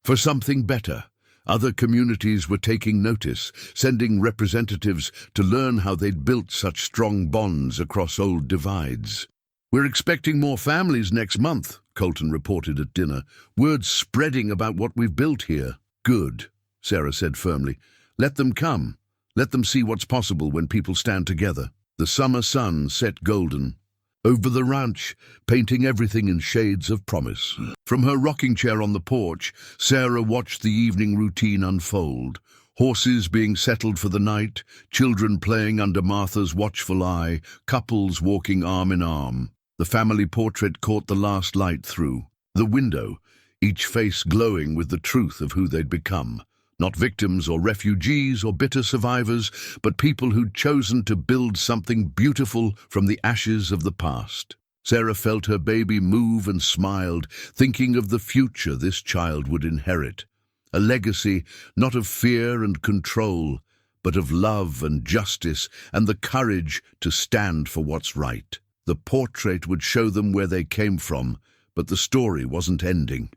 for something better. Other communities were taking notice, sending representatives to learn how they'd built such strong bonds across old divides. "We're expecting more families next month," Colton reported at dinner. "Word's spreading about what we've built here." "Good," Sarah said firmly. "Let them come. Let them see what's possible when people stand together." The summer sun set golden over the ranch, painting everything in shades of promise. From her rocking chair on the porch, Sarah watched the evening routine unfold. Horses being settled for the night, children playing under Martha's watchful eye, couples walking arm in arm. The family portrait caught the last light through the window, each face glowing with the truth of who they'd become. Not victims or refugees or bitter survivors, but people who'd chosen to build something beautiful from the ashes of the past. Sarah felt her baby move and smiled, thinking of the future this child would inherit. A legacy not of fear and control, but of love and justice and the courage to stand for what's right. The portrait would show them where they came from, but the story wasn't ending.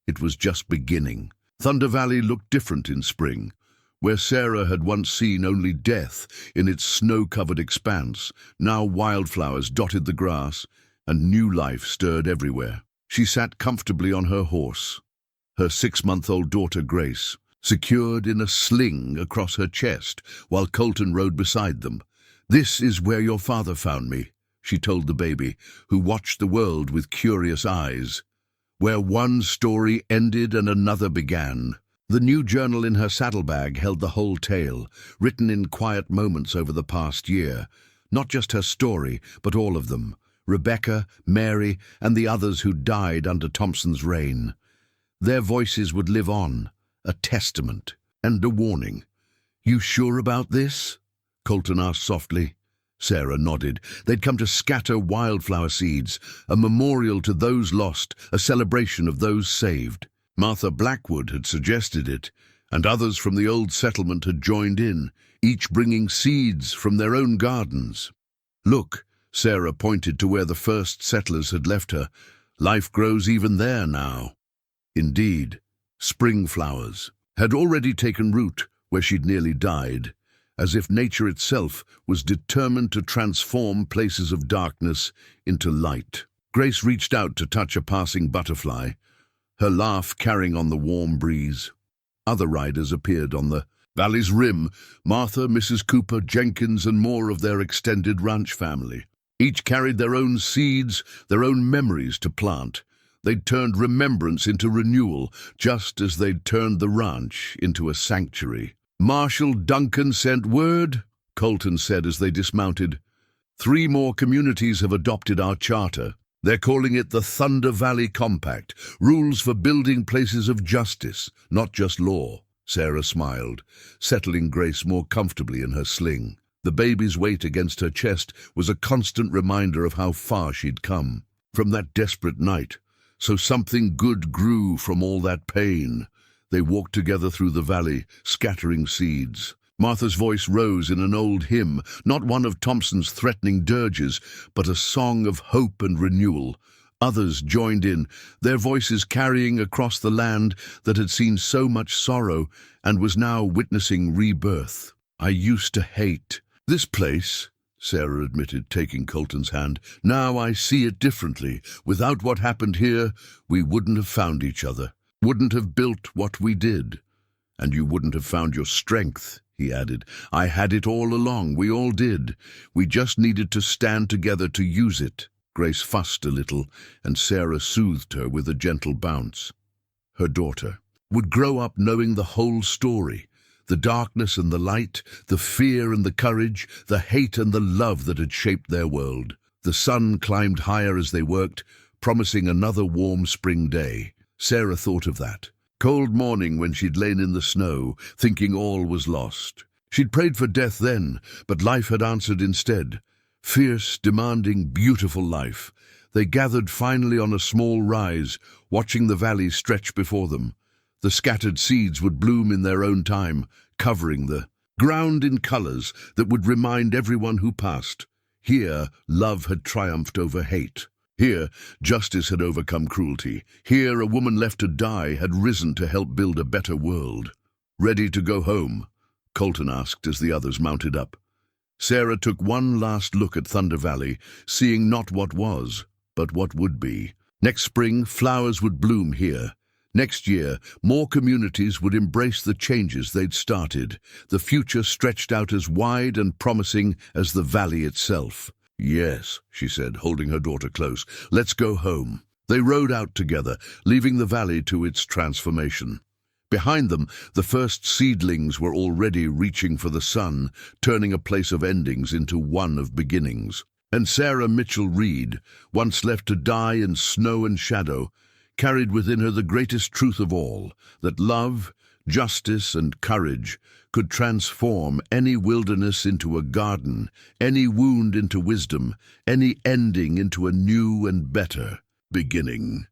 It was just beginning. Thunder Valley looked different in spring. Where Sarah had once seen only death in its snow-covered expanse, now wildflowers dotted the grass, and new life stirred everywhere. She sat comfortably on her horse, her 6-month-old daughter Grace, secured in a sling across her chest, while Colton rode beside them. "This is where your father found me," she told the baby, who watched the world with curious eyes. Where one story ended and another began. The new journal in her saddlebag held the whole tale, written in quiet moments over the past year. Not just her story, but all of them. Rebecca, Mary, and the others who died under Thompson's reign. Their voices would live on, a testament and a warning. "You sure about this?" Colton asked softly. Sarah nodded. They'd come to scatter wildflower seeds, a memorial to those lost, a celebration of those saved. Martha Blackwood had suggested it, and others from the old settlement had joined in, each bringing seeds from their own gardens. "Look," Sarah pointed to where the first settlers had left her. "Life grows even there now." Indeed, spring flowers had already taken root where she'd nearly died, as if nature itself was determined to transform places of darkness into light. Grace reached out to touch a passing butterfly, her laugh carrying on the warm breeze. Other riders appeared on the valley's rim, Martha, Mrs. Cooper, Jenkins, and more of their extended ranch family. Each carried their own seeds, their own memories to plant. They'd turned remembrance into renewal, just as they'd turned the ranch into a sanctuary. "Marshal Duncan sent word," Colton said as they dismounted. "3 more communities have adopted our charter. They're calling it the Thunder Valley Compact, rules for building places of justice, not just law." Sarah smiled, settling Grace more comfortably in her sling. The baby's weight against her chest was a constant reminder of how far she'd come from that desperate night. So something good grew from all that pain. They walked together through the valley, scattering seeds. Martha's voice rose in an old hymn, not one of Thompson's threatening dirges, but a song of hope and renewal. Others joined in, their voices carrying across the land that had seen so much sorrow and was now witnessing rebirth. "I used to hate this place," Sarah admitted, taking Colton's hand. "Now I see it differently. Without what happened here, we wouldn't have found each other, wouldn't have built what we did. And you wouldn't have found your strength," he added. "I had it all along, we all did. We just needed to stand together to use it." Grace fussed a little, and Sarah soothed her with a gentle bounce. Her daughter would grow up knowing the whole story. The darkness and the light, the fear and the courage, the hate and the love that had shaped their world. The sun climbed higher as they worked, promising another warm spring day. Sarah thought of that cold morning when she'd lain in the snow, thinking all was lost. She'd prayed for death then, but life had answered instead. Fierce, demanding, beautiful life. They gathered finally on a small rise, watching the valley stretch before them. The scattered seeds would bloom in their own time, covering the ground in colors that would remind everyone who passed. Here, love had triumphed over hate. Here, justice had overcome cruelty. Here, a woman left to die had risen to help build a better world. "Ready to go home?" Colton asked as the others mounted up. Sarah took one last look at Thunder Valley, seeing not what was, but what would be. Next spring, flowers would bloom here. Next year, more communities would embrace the changes they'd started. The future stretched out as wide and promising as the valley itself. "Yes," she said, holding her daughter close. "Let's go home." They rode out together, leaving the valley to its transformation. Behind them, the first seedlings were already reaching for the sun, turning a place of endings into one of beginnings. And Sarah Mitchell Reid, once left to die in snow and shadow, carried within her the greatest truth of all, that love, justice, and courage could transform any wilderness into a garden, any wound into wisdom, any ending into a new and better beginning.